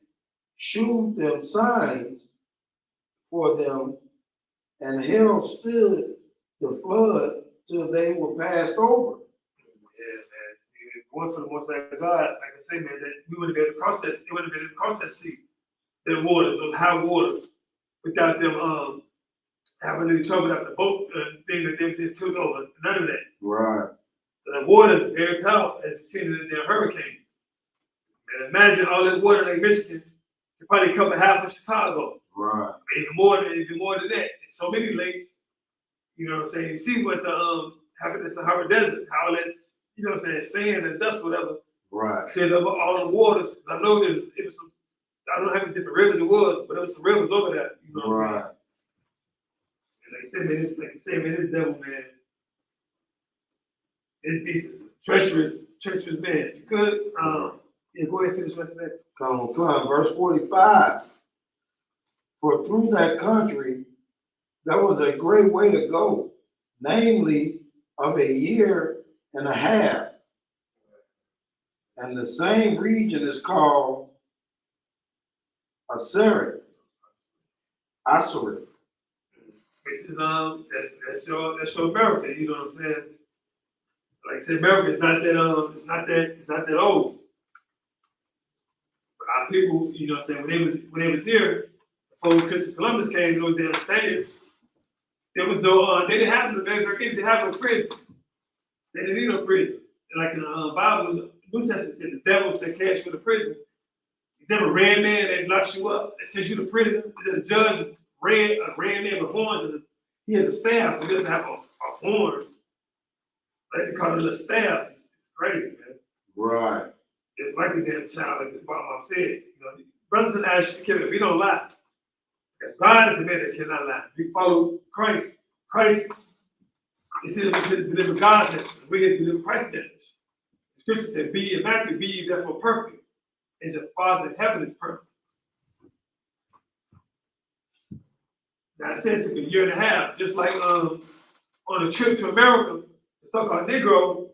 shewed them signs for them, and hell stood the flood till they were passed over. Yeah, man. See, going for the Most High God, like I say, man, that we would have been able to cross that. They would have been able to cross that sea, that waters, those high waters, without them having any trouble after the boat thing that they just took over. None of that. Right. So the water is very powerful, as you've seen in the hurricane. And imagine all that water in Lake Michigan could probably cover half of Chicago. Right. Even more than that. There's so many lakes. You know what I'm saying? You see what the happened in the Sahara Desert, how that's, you know what I'm saying, sand and dust, whatever. Right. Cleared up all the waters. I know it was some, I don't know how many different rivers it was, but there was some rivers over there. You know what I'm saying? And like I said, man, it's like you say, man, this devil, man, this beast is a treacherous man. If you could, yeah, go ahead and finish the rest of that. Come on, verse 45. For through that country there was a great way to go, namely of a year and a half. And the same region is called Assyria. Which is that's your America, you know what I'm saying? Like I said, America is not that old. But our people, you know what I'm saying, when they was here, before Christopher Columbus came, those damn Spaniards, there was no they didn't have they didn't have no prisons. They didn't need no prisons. And like in the Bible, the New Testament said the devil said cast you to prison. You never ran man, they locks you up, they sent you to prison. The judge ran man with horns, and he has a staff, he doesn't have a horn. Like they call it a staff. It's crazy, man. Right. It's like a damn child, like the Mom said. You know, brothers and sisters, we don't lie. Because God is the man that cannot lie. We follow Christ. Christ is here to deliver God's message. We're here to deliver Christ's message. The scripture said, be ye in Matthew, be ye therefore perfect, as your Father in heaven is perfect. Now it said it took a year and a half, just like on a trip to America, the so-called Negro, in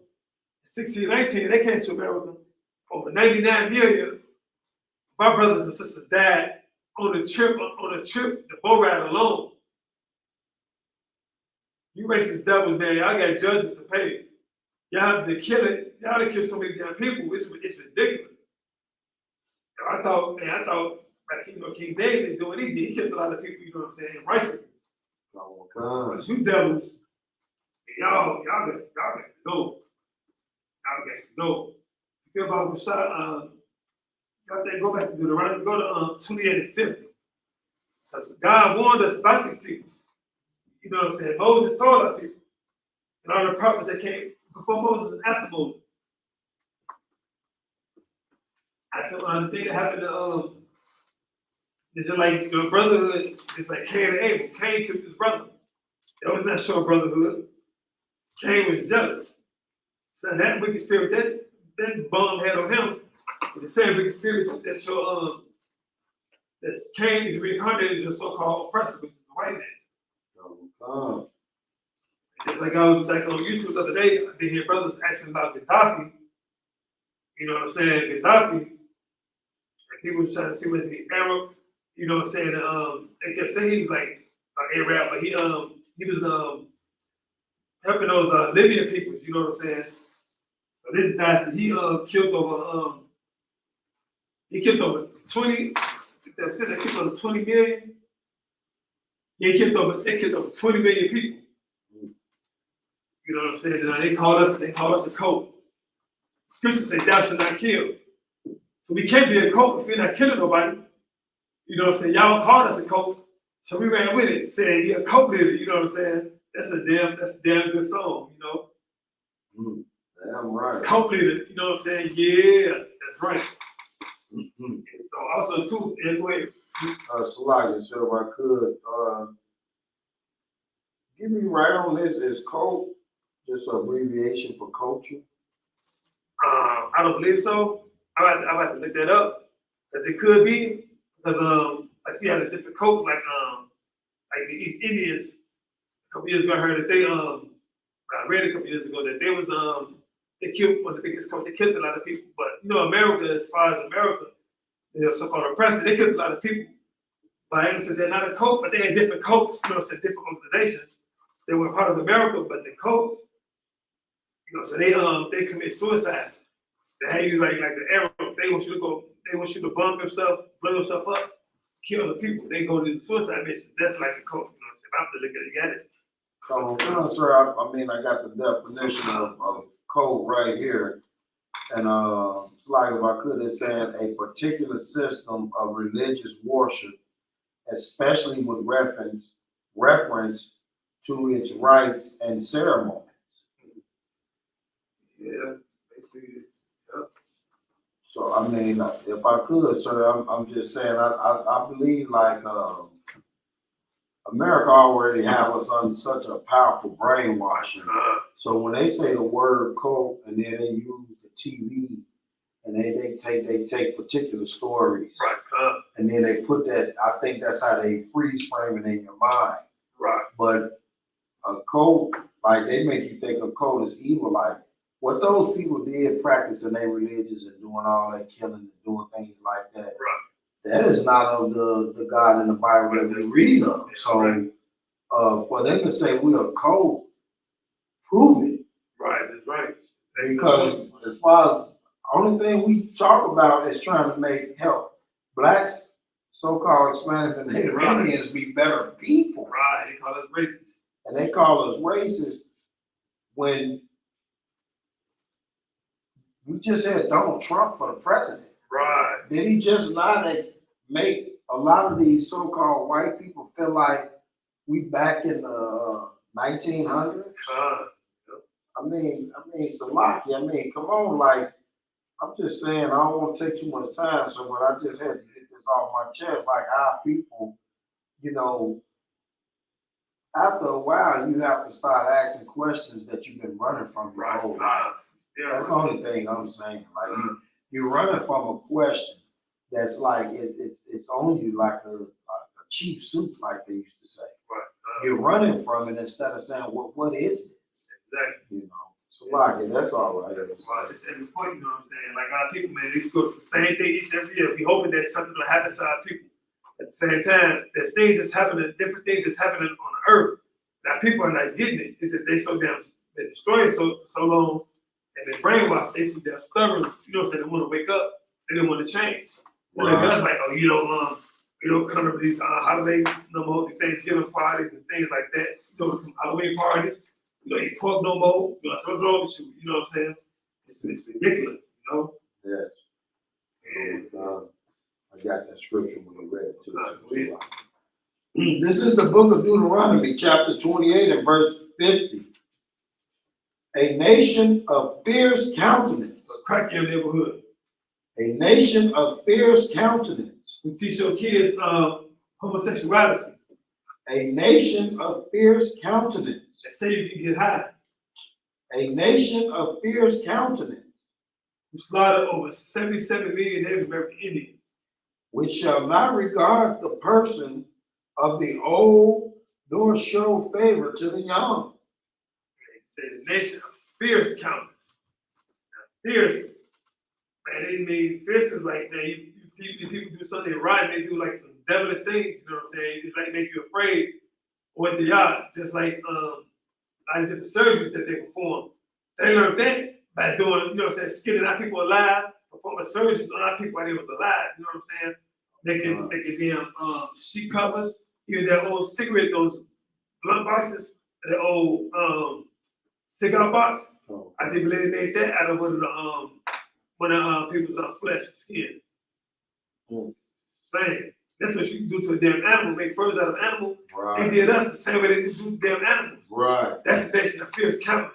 1619, they came to America. Over 99 million, my brothers and sisters died on a trip, the boat ride alone. You racist devils, man, y'all got judgment to pay. Y'all have to kill it. Y'all have to kill so many damn people. It's ridiculous. I thought like, you know, King David doing anything. He killed a lot of people, you know what I'm saying, in righteousness. Oh, God. But you devils, y'all got to know. Y'all got to know. You care about Rashad, y'all think go back to Deuteronomy, go to 28 and 50. Because God warned us about these people. You know what I'm saying? Moses told our people. And all the prophets that came before Moses and after Moses. After the thing that happened to it's just like the brotherhood, it's like Cain and Abel. Cain killed his brother. That was not showing brotherhood. Cain was jealous. So that wicked spirit, that bum had on him, the same wicked spirit that your that's Cain is reincarnated as your so-called oppressor, which is the white man. Just like I was like on YouTube the other day, I did hear brothers asking about Gaddafi. You know what I'm saying? Gaddafi. And people was trying to see was he Arab. You know what I'm saying? They kept saying he was like Arab, but he was helping those Libyan peoples. You know what I'm saying? So this guy said he killed over 20. They killed over 20 million. Yeah, they killed over 20 million people. You know what I'm saying? And they called us a cult. Scripture say thou shalt not kill. So we can't be a cult if we're not killing nobody. You know what I'm saying? Y'all called us a cult, so we ran with it, saying you're a cult leader. You know what I'm saying? That's a damn good song. You know? Damn right. Cult leader. You know what I'm saying? Yeah, that's right. And so also too, and go ahead. Salaki, so if I could, get me right on this. Is cult just an abbreviation for culture? I don't believe so. I'm about to look that up because it could be because I see how the different codes like the East Indians. A couple years ago, I heard that I read a couple years ago that they killed one of the biggest cults. They killed a lot of people, but America, as far as America, so-called oppressor, they killed a lot of people. But I understand they're not a cult, but they had different cults. Different organizations. They were part of America, but the cult, so they commit suicide. They have you like the arrow. They want you to bomb yourself, blow yourself up, kill other people. They go to the suicide mission. That's like a cult. If I have to look at it, you got it. So, sir, I mean, I got the definition of code right here. And it's like if I could, it's saying a particular system of religious worship, especially with reference to its rites and ceremonies. Yeah, basically. Yep. So I mean, if I could, sir, I'm just saying, I believe like America already have us on such a powerful brainwashing. So when they say the word cult and then they use the TV and they take particular stories, right, and then they put that, I think that's how they freeze frame it in your mind. Right. But a cult, like they make you think a cult is evil, like what those people did practicing their religions and doing all that killing and doing things like that. Right. That is not of the God in the Bible that we read of. So for them to say we are cult, prove it. Right, that's right. Because as far as only thing we talk about is trying to help blacks, so-called Hispanics and Native Indians be better people. Right, they call us racist. And they call us racist when we just had Donald Trump for the president. Right. Did he just not make a lot of these so-called white people feel like we back in the 1900s? I mean, Salaki, come on, like, I'm just saying, I don't want to take too much time, so, but I just had to get this off my chest. Like, our people, after a while, you have to start asking questions that you've been running from your whole life. That's the only thing I'm saying. Like, you're running from a question that's like, it's on you like a cheap soup, like they used to say. Right. You're running from it instead of saying, what is this? Exactly. So like that's all right. Well, it's every point, what I'm saying? Like our people, man, they go through the same thing each and every year. We hoping that something will happen to our people. At the same time, there's things that's happening, different things that's happening on the earth. Now people are not getting it. It's just they destroy it so long, and they brainwash. They too damn stubborn. They want to wake up. They don't want to change. They look at us like, oh, you don't come to these holidays no more, the Thanksgiving parties and things like that. Halloween parties. You don't eat pork no more. What's wrong with you? You know what I'm saying? It's ridiculous, Yes. And I got that scripture when we read it too. This is the book of Deuteronomy, chapter 28 and verse 50. A nation of fierce countenance. Crack your neighborhood. A nation of fierce countenance. We teach your kids homosexuality. A nation of fierce countenance. They say you can get high. A nation of fierce countenance. Who slaughtered over 77 million Native American Indians. Which shall not regard the person of the old, nor show favor to the young. They say the nation of fierce countenance. Now, fierce, man, they mean fierce is like, man, people do something right, they do like some devilish things, you know what I'm saying? It's like make you afraid of what they are, just like the surgeries that they perform. They learned that by doing, skinning our people alive, performing surgeries on our people while they was alive, you know what I'm saying? Making them sheet covers, even their old cigarette, those blunt boxes, their old cigar box. I think they made that out of one of people's flesh, skin. Same. That's what you can do to a damn animal, make furs out of animal. Right. They did us the same way they do damn animals. Right. That's the nation of fierce countenance.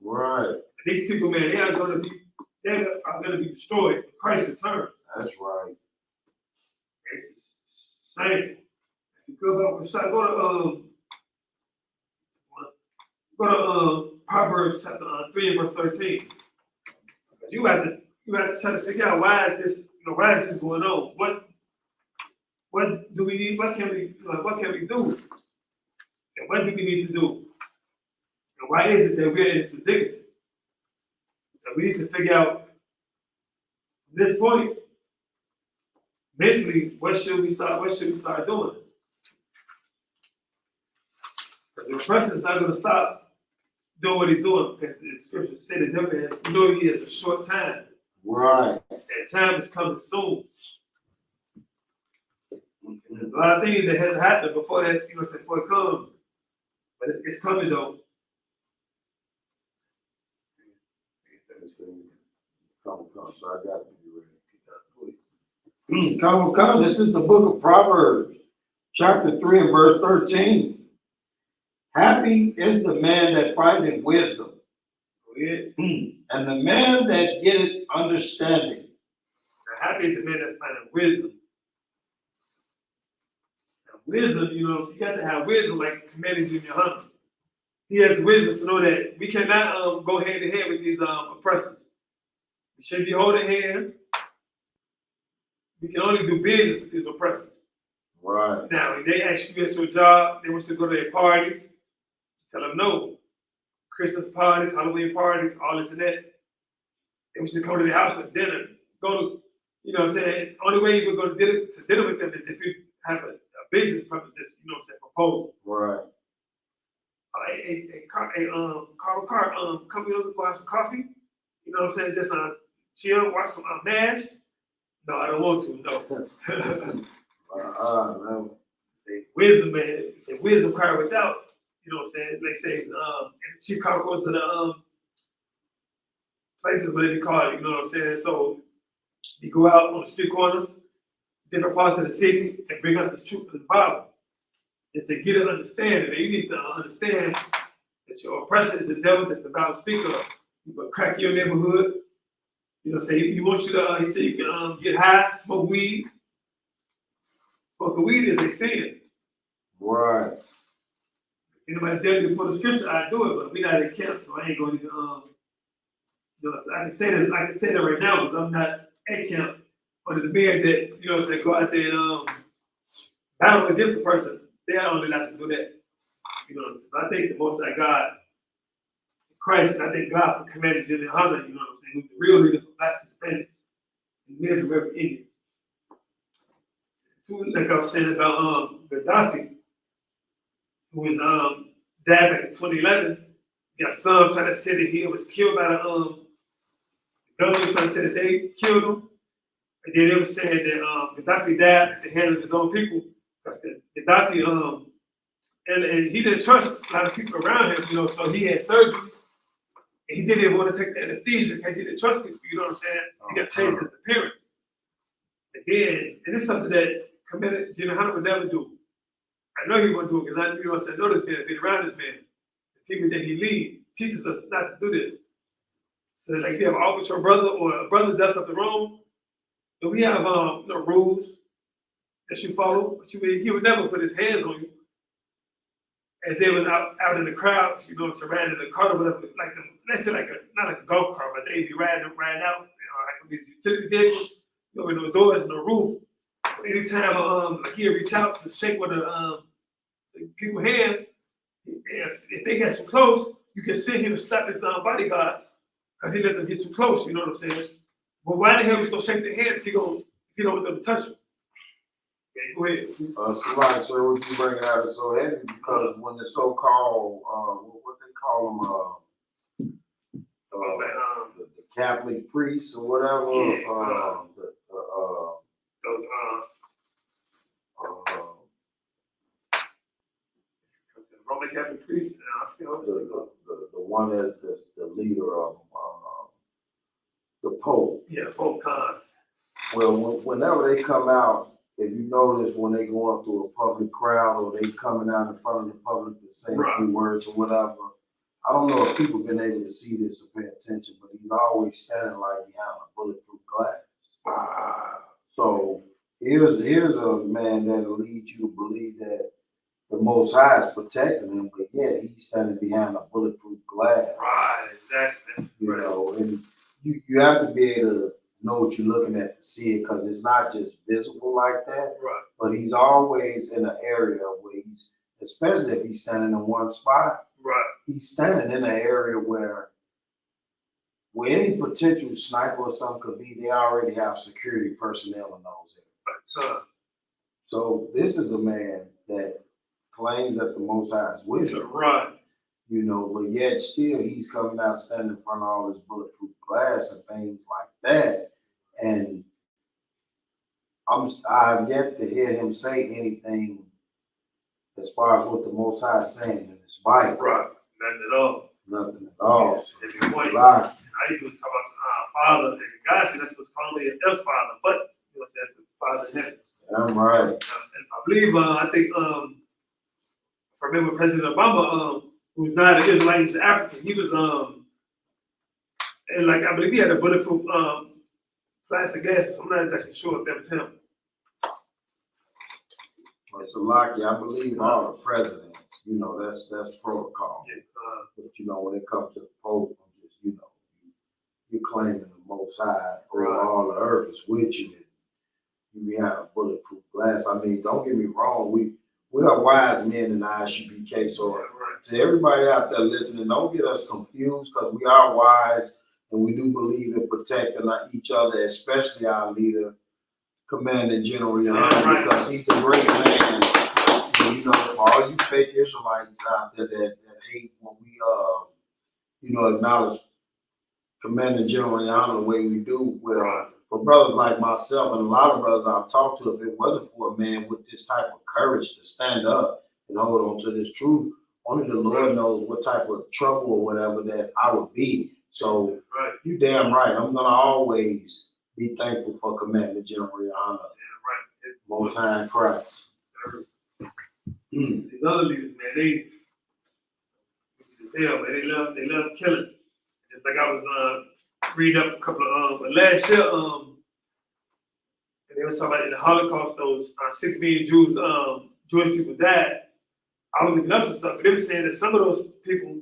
Right. And these people, man, they are gonna be destroyed when Christ returns. That's right. It's shameful. Go to Proverbs chapter 3 and verse 13. You have to try to figure out why is this going on? What do we need? What can we do? And what do we need to do? And why is it that we're in this predicament? And we need to figure out at this point, basically, what should we start doing? The oppressor is not going to stop doing what he's doing, because the scripture said it never has. You know, he has a short time. Right. And time is coming soon. There's a lot of things that has happened before that, before it comes. But it's coming though. Come, so I got to be ready. Come. This is the book of Proverbs, chapter 3 and verse 13. Happy is the man that findeth wisdom, and the man that getteth understanding. Happy is the man that findeth wisdom. Now, wisdom, you got to have wisdom like commanded in your hunter. He has wisdom to know that we cannot go hand in hand with these oppressors. We shouldn't be holding hands. We can only do business with these oppressors. Right. Now, if they ask you at your job, they want you to go to their parties, tell them no. Christmas parties, Halloween parties, all this and that. They want you to come to their house for dinner. Go to, only way you can go to dinner with them is if you have a business purpose that's, proposal. Right. Carl, come go have some coffee. Just chill, watch some MASH. No, I don't want to, no. No. Say wisdom, man. Say wisdom cry without, They say, Chief Carl goes to the places where they call it, So you go out on the street corners, different parts of the city, and bring out the truth of the Bible. It's to get an understanding. And you need to understand that your oppression is the devil that the Bible speaks of. You will crack your neighborhood. Say he wants you to. He said you can get high, smoke weed. Smoking weed is a sin. Right. Anybody dare me to put a scripture, I do it, but we're not in camp, so I ain't going to. So I can say this. I can say that right now because I'm not at camp. But the men that go out there and battle against the person, they are only allowed to do that. I think the Most High God, Christ, and I thank God for commanding Jimmy Hunter, who's the real leader for Blacks, Hispanics, and Native American Indians. Two, like I was saying about Gaddafi, who was died back in 2011. Got some trying to say that he was killed by the government trying to say that they killed him. And then they were saying that Gaddafi died at the hands of his own people. Because Gaddafi, and he didn't trust a lot of people around him, so he had surgeries. And he didn't even want to take the anesthesia because he didn't trust people, He got to change his appearance. Again, and it's something that committed Jimmy Hunter would never do. I know he wouldn't do it because I know this man, I've been around this man. The people that he leads teaches us not to do this. So like if you have an officer brother or a brother does something wrong, then we have rules that you follow, but he would never put his hands on you. As they was out in the crowd, surrounding the car or whatever, let's say not like a golf car, but they be riding out, like these utility vehicles, with no doors, no roof. So anytime he'll reach out to shake one of the people's hands, if they get too close, you can see him slap his bodyguards because he let them get too close. You know what I'm saying? But why the hell is he gonna shake their hand if you don't want them to touch him? Okay, go ahead. Somebody, sir, what you bringing out is so heavy because when the so-called, what they call them, the Catholic priests or whatever, Roman Catholic priest, the one that's the leader of the Pope. Yeah, Pope Khan. Well, whenever they come out, if you notice when they go up to a public crowd or they coming out in front of the public to say a few words or whatever, I don't know if people been able to see this or pay attention, but he's always standing like behind a bulletproof glass. So here's a man that'll lead you to believe that the Most High is protecting him, but yeah, he's standing behind a bulletproof glass. Right, exactly. That's You right. know, and you have to be able to know what you're looking at to see it, because it's not just visible like that, Right. but he's always in an area where he's, especially if he's standing in one spot, Right. he's standing in an area where any potential sniper or something could be, they already have security personnel in those areas. So this is a man that claims that the Most High is with him. Right. You know, but yet still he's coming out standing in front of all this bulletproof glass and things like that. And I've yet to hear him say anything as far as what the Most High is saying in his Bible. Right. Nothing at all. Nothing at all. If you point, Right. I used to talk about father, and God said that's what's probably a Deus father, but you know, said the Father in heaven. I'm right. And I believe, I think, if I remember President Obama, who's not an Israelite, he's African. He was, and like I believe he had a bulletproof plastic glasses. I'm not exactly sure if that was him. But so lucky, I believe all the presidents, you know, that's protocol. Yeah, But you know, when it comes to the Pope, I'm just, you know, you're claiming the Most High over Right. all the earth is with you. And you have bulletproof glass. I mean, don't get me wrong, we are wise men in the ISUPK. So right. to everybody out there listening, don't get us confused, because we are wise and we do believe in protecting each other, especially our leader, Commander General Young, Right. because he's a great man. And, you know, for all you fake Israelites out there that hate when we you know, acknowledge Commander General Young the way we do, well, Right. for brothers like myself and a lot of brothers I've talked to, if it wasn't for a man with this type of courage to stand up and hold on to this truth, only the Lord knows what type of trouble or whatever that I would be. So Right. you damn right. I'm gonna always be thankful for Commander General Rihanna, Yeah, right. Most High in Christ. These other leaders, man, they as hell, man. They love killing. Just like I was reading up a couple of last year, and they were talking about in the Holocaust, those 6 million Jewish people died. I was looking up some stuff, but they were saying that some of those people,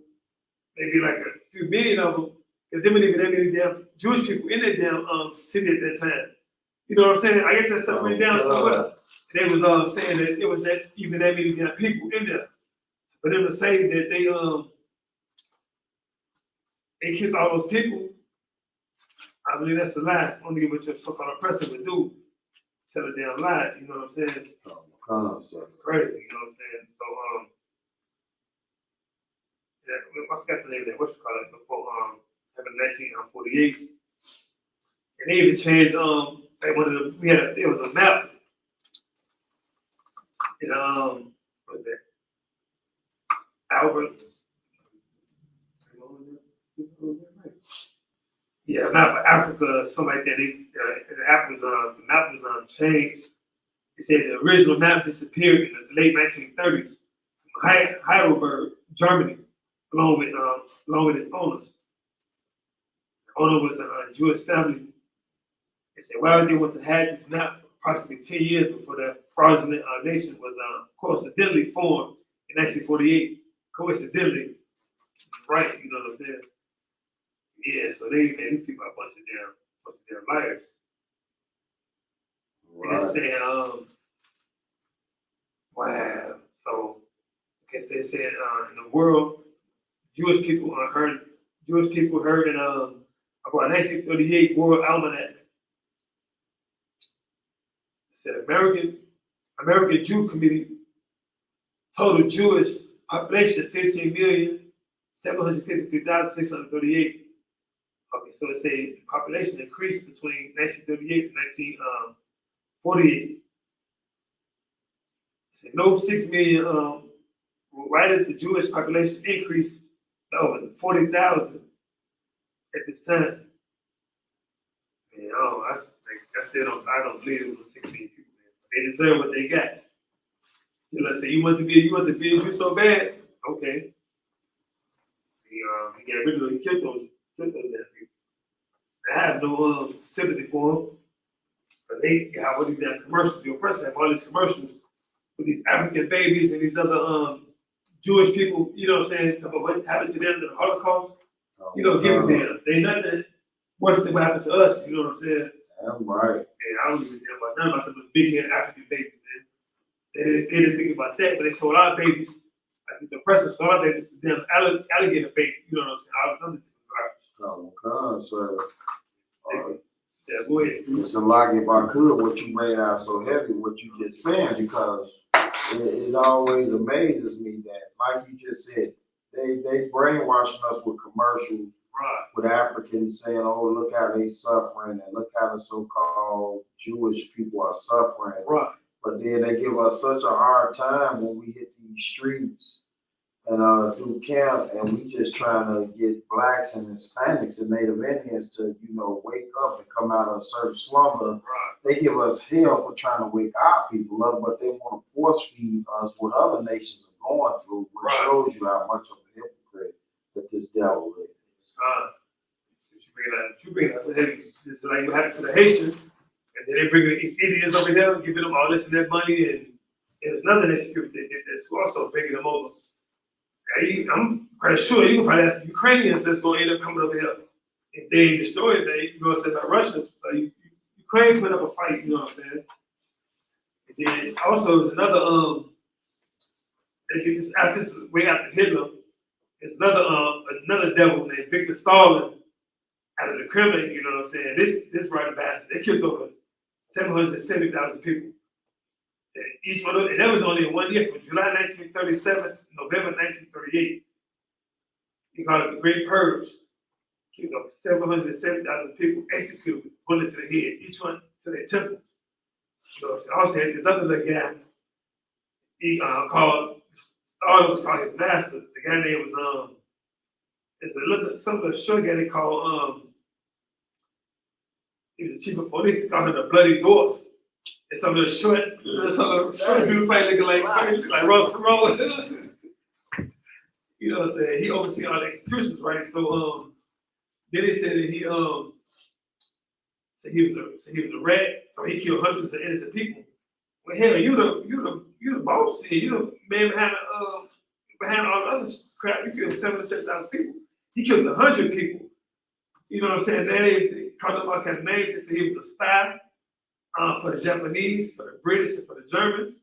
maybe like a few million of them, because there weren't even that many damn Jewish people in that damn city at that time. You know what I'm saying? I get that stuff written down somewhere. They was saying that it was that even that many damn people in there. For them to say that they killed all those people, I believe that's the last. Only what your so-called oppressor would do. Tell a damn lie, you know what I'm saying? It's crazy, you know what I'm saying? So yeah, I forgot the name of that, what you call it, before having 1948. And they even changed like one of the there was a map. And what was that? Albert. Yeah, map of Africa, something like that. The map was changed. It said the original map disappeared in the late 1930s from Heidelberg, Germany, along with its owners. The owner was a Jewish family. They said, why would they want to have this map approximately 10 years before the fraudulent nation was coincidentally formed in 1948? Coincidentally, right? You know what I'm saying? Yeah, so these people are a bunch of damn liars. Right. And they said, wow. So, okay, so it said in the world, Jewish people heard in about 1938 World Almanac. It said American Jew Committee, total Jewish population 15,753,638. Okay, so it said population increased between 1938 and 1948. It said no 6 million, right as the Jewish population increased over 40,000 at this time. And I don't believe it was 6 million people there. They deserve what they got. You know, say you want to be a Jew so bad, okay. He got rid of them, he killed those damn people. I have no sympathy for them. But they got all these damn commercials. The oppressor have all these commercials with these African babies and these other Jewish people, you know what I'm saying, about what happened to them in the Holocaust, you know, give a damn. They nothing worse than what happened to us, you know what I'm saying? That's right. And I don't give a damn about none about them big head African babies, man. They didn't think about that, but they sold our babies, like the oppressors sold our babies to them alligator bait, you know what I'm saying? All this other Come on, sir. yeah, go ahead. Mr. Lock, if I could, what you made out so heavy, what you just saying, because it always amazes me that, like you just said, they brainwashing us with commercials, Right. with Africans saying, oh, look how they suffering, and look how the so-called Jewish people are suffering. Right. But then they give us such a hard time when we hit these streets and do camp, and we just trying to get blacks and Hispanics and Native Indians to, you know, wake up and come out of a certain slumber. Right. They give us hell for trying to wake our people up, but they want to force feed us what other nations are going through, which Right. shows you how much of a hypocrite that this devil is. You bring that to heavy. It's like what happened to the Haitians, and then they bring the East Indians over here, giving them all this and that money, and there's nothing they did that's also bringing them over. I'm quite sure you can probably ask the Ukrainians that's going to end up coming over here. If they destroy it, they, you know what I'm saying, about Russia. So Ukraine put up a fight, you know what I'm saying? And then also there's another, they get this after this way after Hitler, there's another devil named Victor Stalin out of the Kremlin, you know what I'm saying? This right bastard, they killed over 770,000 people. And each one of them, and that was only in 1 year, from July 1937 to November 1938. He called it the Great Purge. Killed over 770,000 people, executed with bullets to the head, each one to their temples. You know, also had this other little guy, he called, Stalin was called his master. The guy name was, some of the short guy they call, he was the chief of police, they called him the Bloody Dwarf. And some of the short dude fight looking like Ross Perot. You know what I'm saying? He overseen all the executions, right? So then they said that he was a rat, so he killed hundreds of innocent people. Well, hell, you the boss here, you the man behind all the other crap. You killed 7,000 people. He killed 100 people. You know what I'm saying? They called him all kind of names. They said he was a spy for the Japanese, for the British, and for the Germans.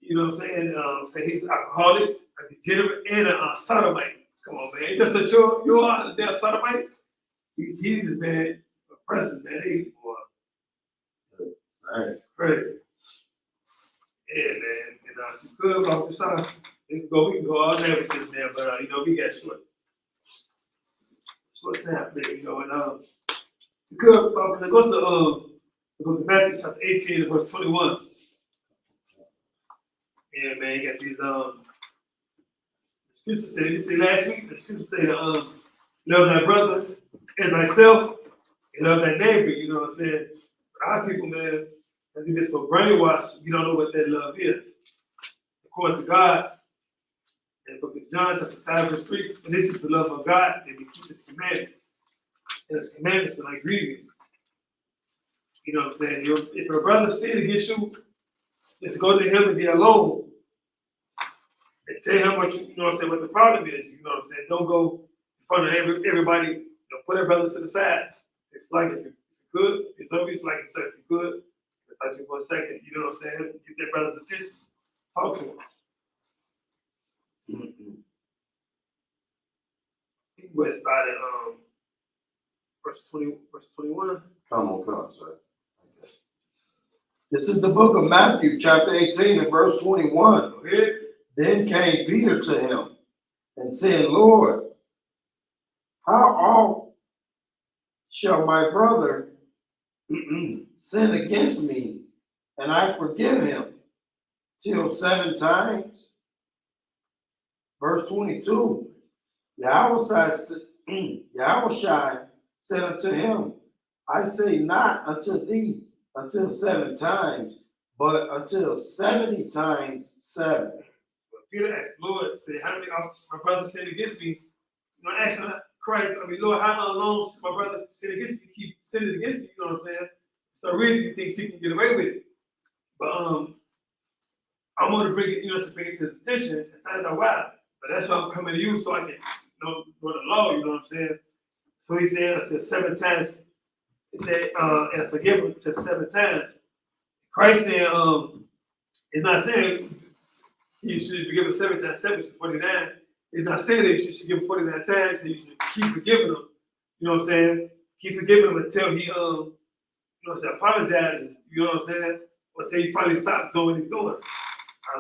You know what I'm saying? Say he's an alcoholic, a degenerate, and a sodomite. Come on, man. That's what you are, a damn sodomite? He's this man, a president, man. He, boy. Nice. Crazy. Yeah, man. And if you could, off the side, we can go all day with this, man. But, you know, we got short time, man, you know. And you could, because it goes to the book of Matthew, chapter 18, verse 21. Yeah, man, you got these, the scriptures say, you say last week, the scriptures say, love thy brother as thyself, and love thy neighbor, you know what I'm saying? But our people, man, as we get so brainwashed, you don't know what that love is. According to God, in the book of John, chapter 5, verse 3, and this is the love of God, that we keep his commandments. And his commandments are like grievous. You know what I'm saying? If your brother sin against you, just go to him and be alone. And tell him what you know what I'm saying, what the problem is. You know what I'm saying? Don't go in front of everybody, you know, put their brothers to the side. It's like if you could, it's obvious like it's if you could, touch you for a second, you know what I'm saying? Get their brother's attention. Talk to him. We'll start at verse 21. Come on, sir. This is the book of Matthew, chapter 18, and verse 21. Okay. Then came Peter to him and said, Lord, how oft shall my brother sin against me, and I forgive him? Till 7 times? Verse 22. Yahushua said unto him, I say not unto thee until 7 times, but until 70 times 7. Peter asked, Lord, say, how many often my brother sinned against me? You know, asking Christ, Lord, how long my brother sinned against me, keep sinning against me, you know what I'm saying? So reason he thinks he can get away with it. But I'm gonna bring it, to bring it to his attention and find out why. But that's why I'm coming to you so I can know the law, you know what I'm saying? So he said until 7 times, he said, and forgive him to 7 times. Christ said, it's not saying you should forgive him 7 times, 7 is 49. It's not saying that you should give him 49 times and you should keep forgiving him. You know what I'm saying? Keep forgiving him until he, apologizes. You know what I'm saying? Until he finally stops doing what he's doing.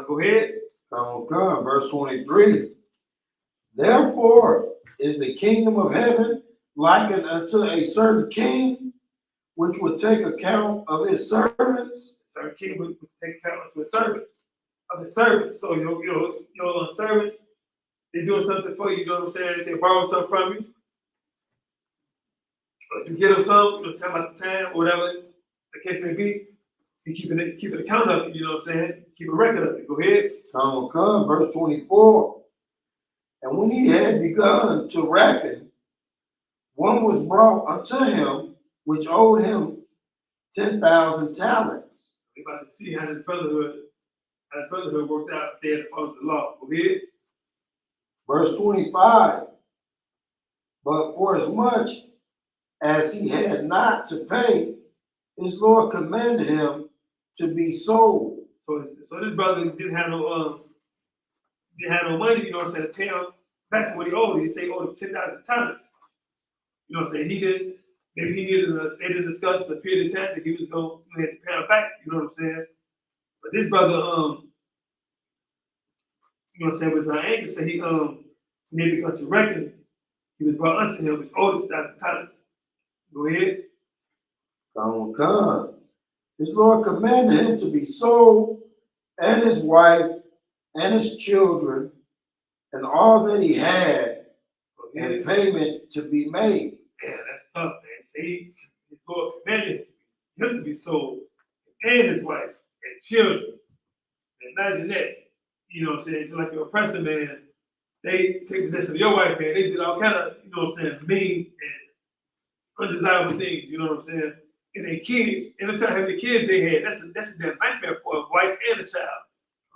Go ahead. Come, verse 23. Therefore is the kingdom of heaven likened unto a certain king, which would take account of his servants. Certain king would take account of his servants. So your servants, they doing something for you. You know what I'm saying? They borrow something from you. If you get them some, time out the time, whatever the case may be, you keep an account of it. You know what I'm saying? Keep a record of it. Go ahead. Come, verse 24. And when he had begun to reckon, one was brought unto him, which owed him 10,000 talents. We're about to see how this brotherhood worked out if they had followed the law. Go ahead. Verse 25. But for as much as he had not to pay, his Lord commanded him to be sold. So this brother didn't have no money, you know what I'm saying, to pay him back for what he owed. He said he owed him 10,000 talents. You know what I'm saying? They didn't discuss the period of time that he was going to pay him back, you know what I'm saying? But this brother, you know what I'm saying, was angry, so he when they began to reckon, he was brought unto him, which owed 10,000 talents. Go ahead. Come. His Lord commanded him to be sold, and his wife, and his children, and all that he had, and payment to be made. Yeah, that's tough, man. See, his Lord commanded him to be sold, and his wife, and children. Imagine that. You know what I'm saying? Just like your oppressor, man, they take possession of your wife, man. They did all kind of, you know what I'm saying, mean and undesirable things, you know what I'm saying? And their kids, and instead of having the kids they had, that's a damn nightmare for a wife and a child.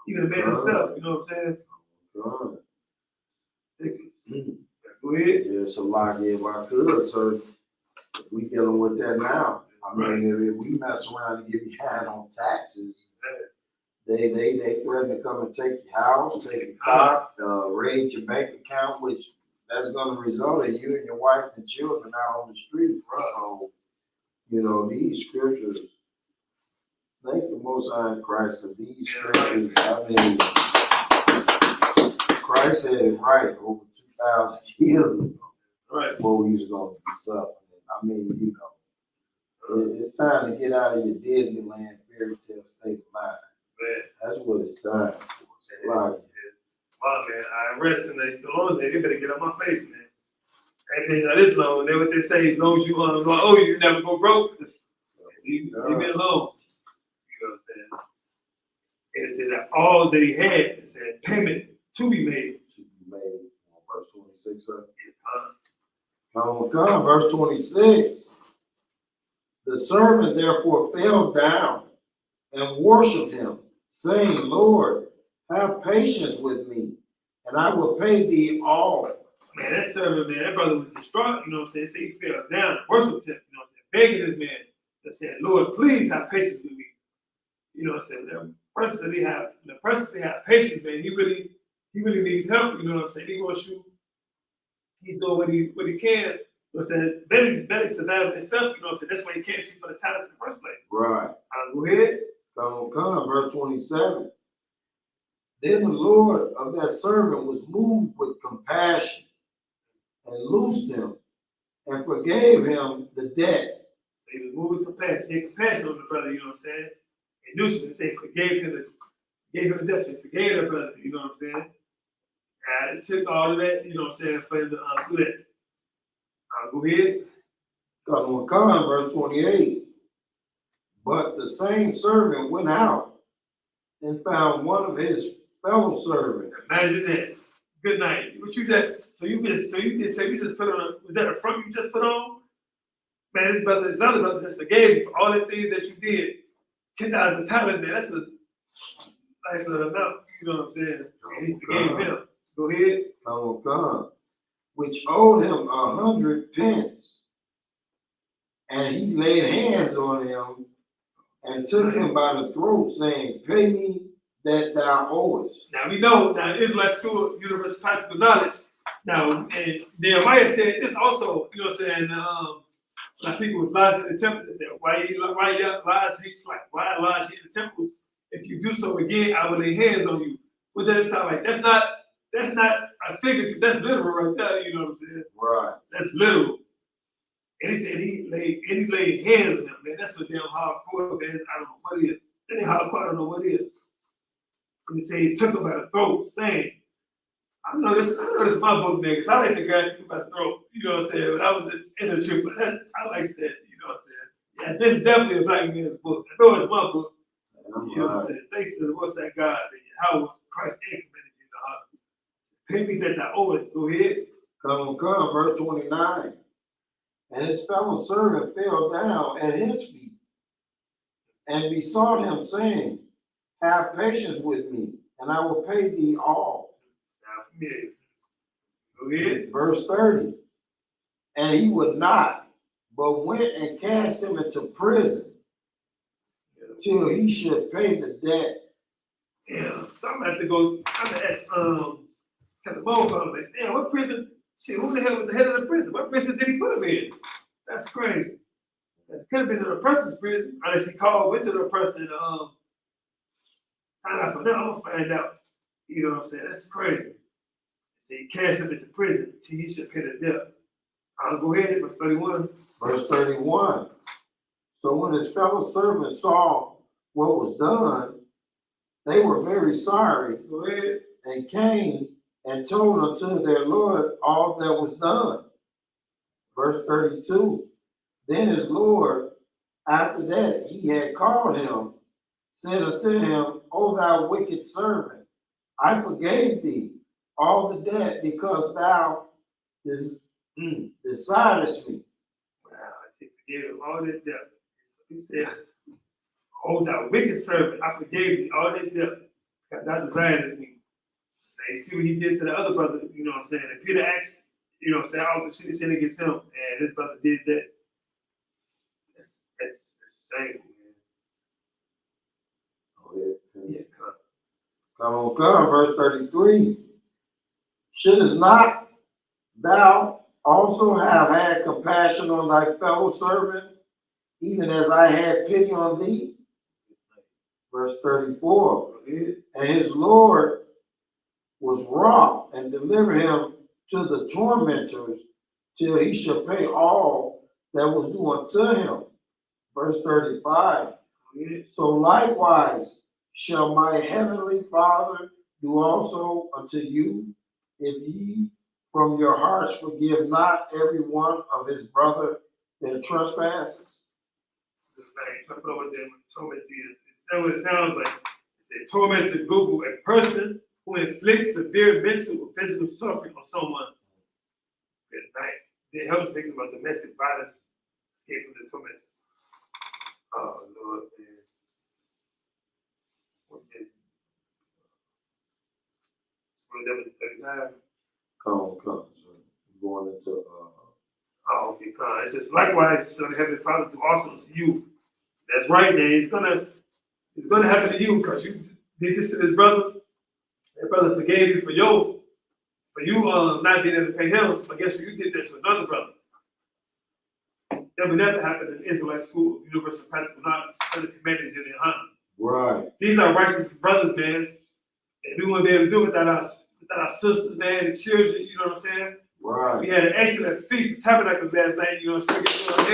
Even the man himself, you know what I'm saying? Go ahead. Yeah, so like if I could, so we dealing with that now. I mean, if we mess around and get behind on taxes, they threaten to come and take your house, take your car, raid your bank account, which that's gonna result in you and your wife and children out on the street. So, you know, these scriptures, thank the Most High in Christ, because these scriptures, I mean, Christ had it right over 2,000 years ago. Right. Before he was going to be suffering. I mean, you know, it's time to get out of your Disneyland fairy tale state of mind. Man. That's what it's time for. Wow, man, I rest and they still on there. They better get on my face, man. I ain't paying this loan. Then what they say, as long as you you never go broke. Leave me alone. You know what I'm saying? And it said that all that he had, it said payment to be made. To be made. Verse 26, sir. Come, verse 26. The servant therefore fell down and worshiped him, saying, Lord, have patience with me, and I will pay thee all. Man, that servant, man, that brother was distraught, you know what I'm saying? So he fell down and worshiped him, you know what I'm saying? Begging this man that said, Lord, please have patience with me. You know what I'm saying? The person that have patience, man, he really needs help, you know what I'm saying? He gonna shoot. He's doing what he can. You know what I'm saying? Belly surviving himself, you know what I'm saying? That's why he can't shoot for the talents in the first place. Right. Go ahead. Come, verse 27. Then the Lord of that servant was moved with compassion and loosed him and forgave him the debt. So he was moved with compassion. He had compassion on the brother, you know what I'm saying? And loosed him and said, gave him the debt, so forgave the brother, you know what I'm saying? And it took all of that, you know what I'm saying, for him to do that. Go ahead. Come, verse 28. But the same servant went out and found one of his fellow servants. Imagine that. Good night. What you just put on was that a front you just put on? Man, this other brother just forgave you for all the things that you did 10,000 times, man. nice little amount, you know what I'm saying? And he forgave him. Go ahead. Come, which owed him 100 pence. And he laid hands on him and took him by the throat, saying, pay me that thou owest. Now we know, now Israelite school, universal practical knowledge. Now, and Nehemiah said this also, you know what I'm saying? Like people was lodged in the temple, they said, why you lodge in the temples? If you do so again, I will lay hands on you. What does it sound like? That's not a figurative, that's literal right there, you know what I'm saying? Right. That's literal. And he said he laid hands on them, man. That's what damn hardcore, man. I don't know what it is. That ain't hardcore, I don't know what it is. And he said he took him by the throat, saying, I know this is my book, man, because I like to grab people by the throat, you know what I'm saying? When I was in the trip, but I like that, you know what I'm saying? Yeah, this is definitely a black man's book. I know it's my book. You know what I'm saying? Thanks to the Most High God, how Christ and committed you to honor. Pay me that thou owest. Go ahead. Come, verse 29. And his fellow servant fell down at his feet and besought him, saying, have patience with me, and I will pay thee all. Go ahead. Verse 30. And he would not, but went and cast him into prison till he should pay the debt. Yeah, so I'm gonna have to go. I'm gonna ask Casamone, like, damn, what prison? Shit, who the hell was the head of the prison? What prison did he put him in? That's crazy. That could have been in a person's prison, unless he went to the person find out from them. I'm gonna find out. You know what I'm saying? That's crazy. So he cast him into prison till he should pay the debt. I'll go ahead, verse 31. Verse 31. So when his fellow servants saw what was done, they were very sorry. Go ahead. And came and told unto their Lord all that was done. Verse 32. Then his Lord, after that he had called him, said unto him, O thou wicked servant, I forgave thee all the debt because thou decidest me. Wow, I said, forgave him all that debt. He said, O thou wicked servant, I forgave thee all that debt because thou decidest me. Now you see what he did to the other brother, you know what I'm saying? If Peter asked, you know what I'm saying, all the shit he said against him, and this brother did that. That's shameful, man. Yeah, Come, verse 33. Shouldest not thou also have had compassion on thy fellow servant, even as I had pity on thee? Verse 34. And his Lord was wroth and delivered him to the tormentors till he should pay all that was due unto him. Verse 35. So likewise shall my heavenly Father do also unto you, if ye from your hearts forgive not every one of his brother their trespasses. This thing, talking about what the torment is. It's what it sounds like. It's a torment to Google, a person who inflicts severe mental or physical suffering on someone. It helps victims of domestic violence escape from the torment. Oh Lord, man. What's it? That was 39. Come. So going into Oh, okay, it says, likewise, shall the Heavenly Father do also to you. That's right, man. It's gonna happen to you because you did this to this brother. That brother forgave you for you not being able to pay him. But guess what? You did that to another brother. That would never happen in Israelite school, universal practical knowledge, under commanded in the honor. right. These are righteous brothers, man. And we wouldn't be able to do it without our sisters, man, the children, you know what I'm saying? Right. We had an excellent feast of tabernacles last night, you know what I'm saying? You know what I'm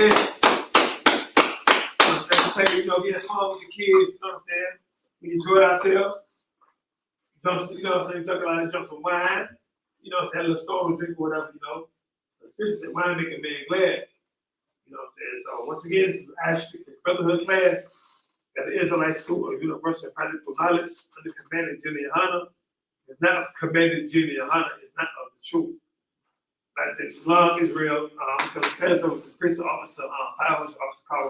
saying? You know, getting fun with the kids, you know what I'm saying? We enjoyed ourselves. You know what I'm saying? Talking about drunk some wine, you know what I'm saying? A little story, drink, whatever, you know. Christian said, wine make a man glad. You know what I'm saying? So once again, this is actually the Brotherhood class at the Israelite School of Universal Practical Knowledge under commanded Junior Hana. It's not commanded Junior Hana, it's not of the truth. Like I said, Shalom, Israel. I'm going to turn this over to Chris Officer, 500 Officer Carl.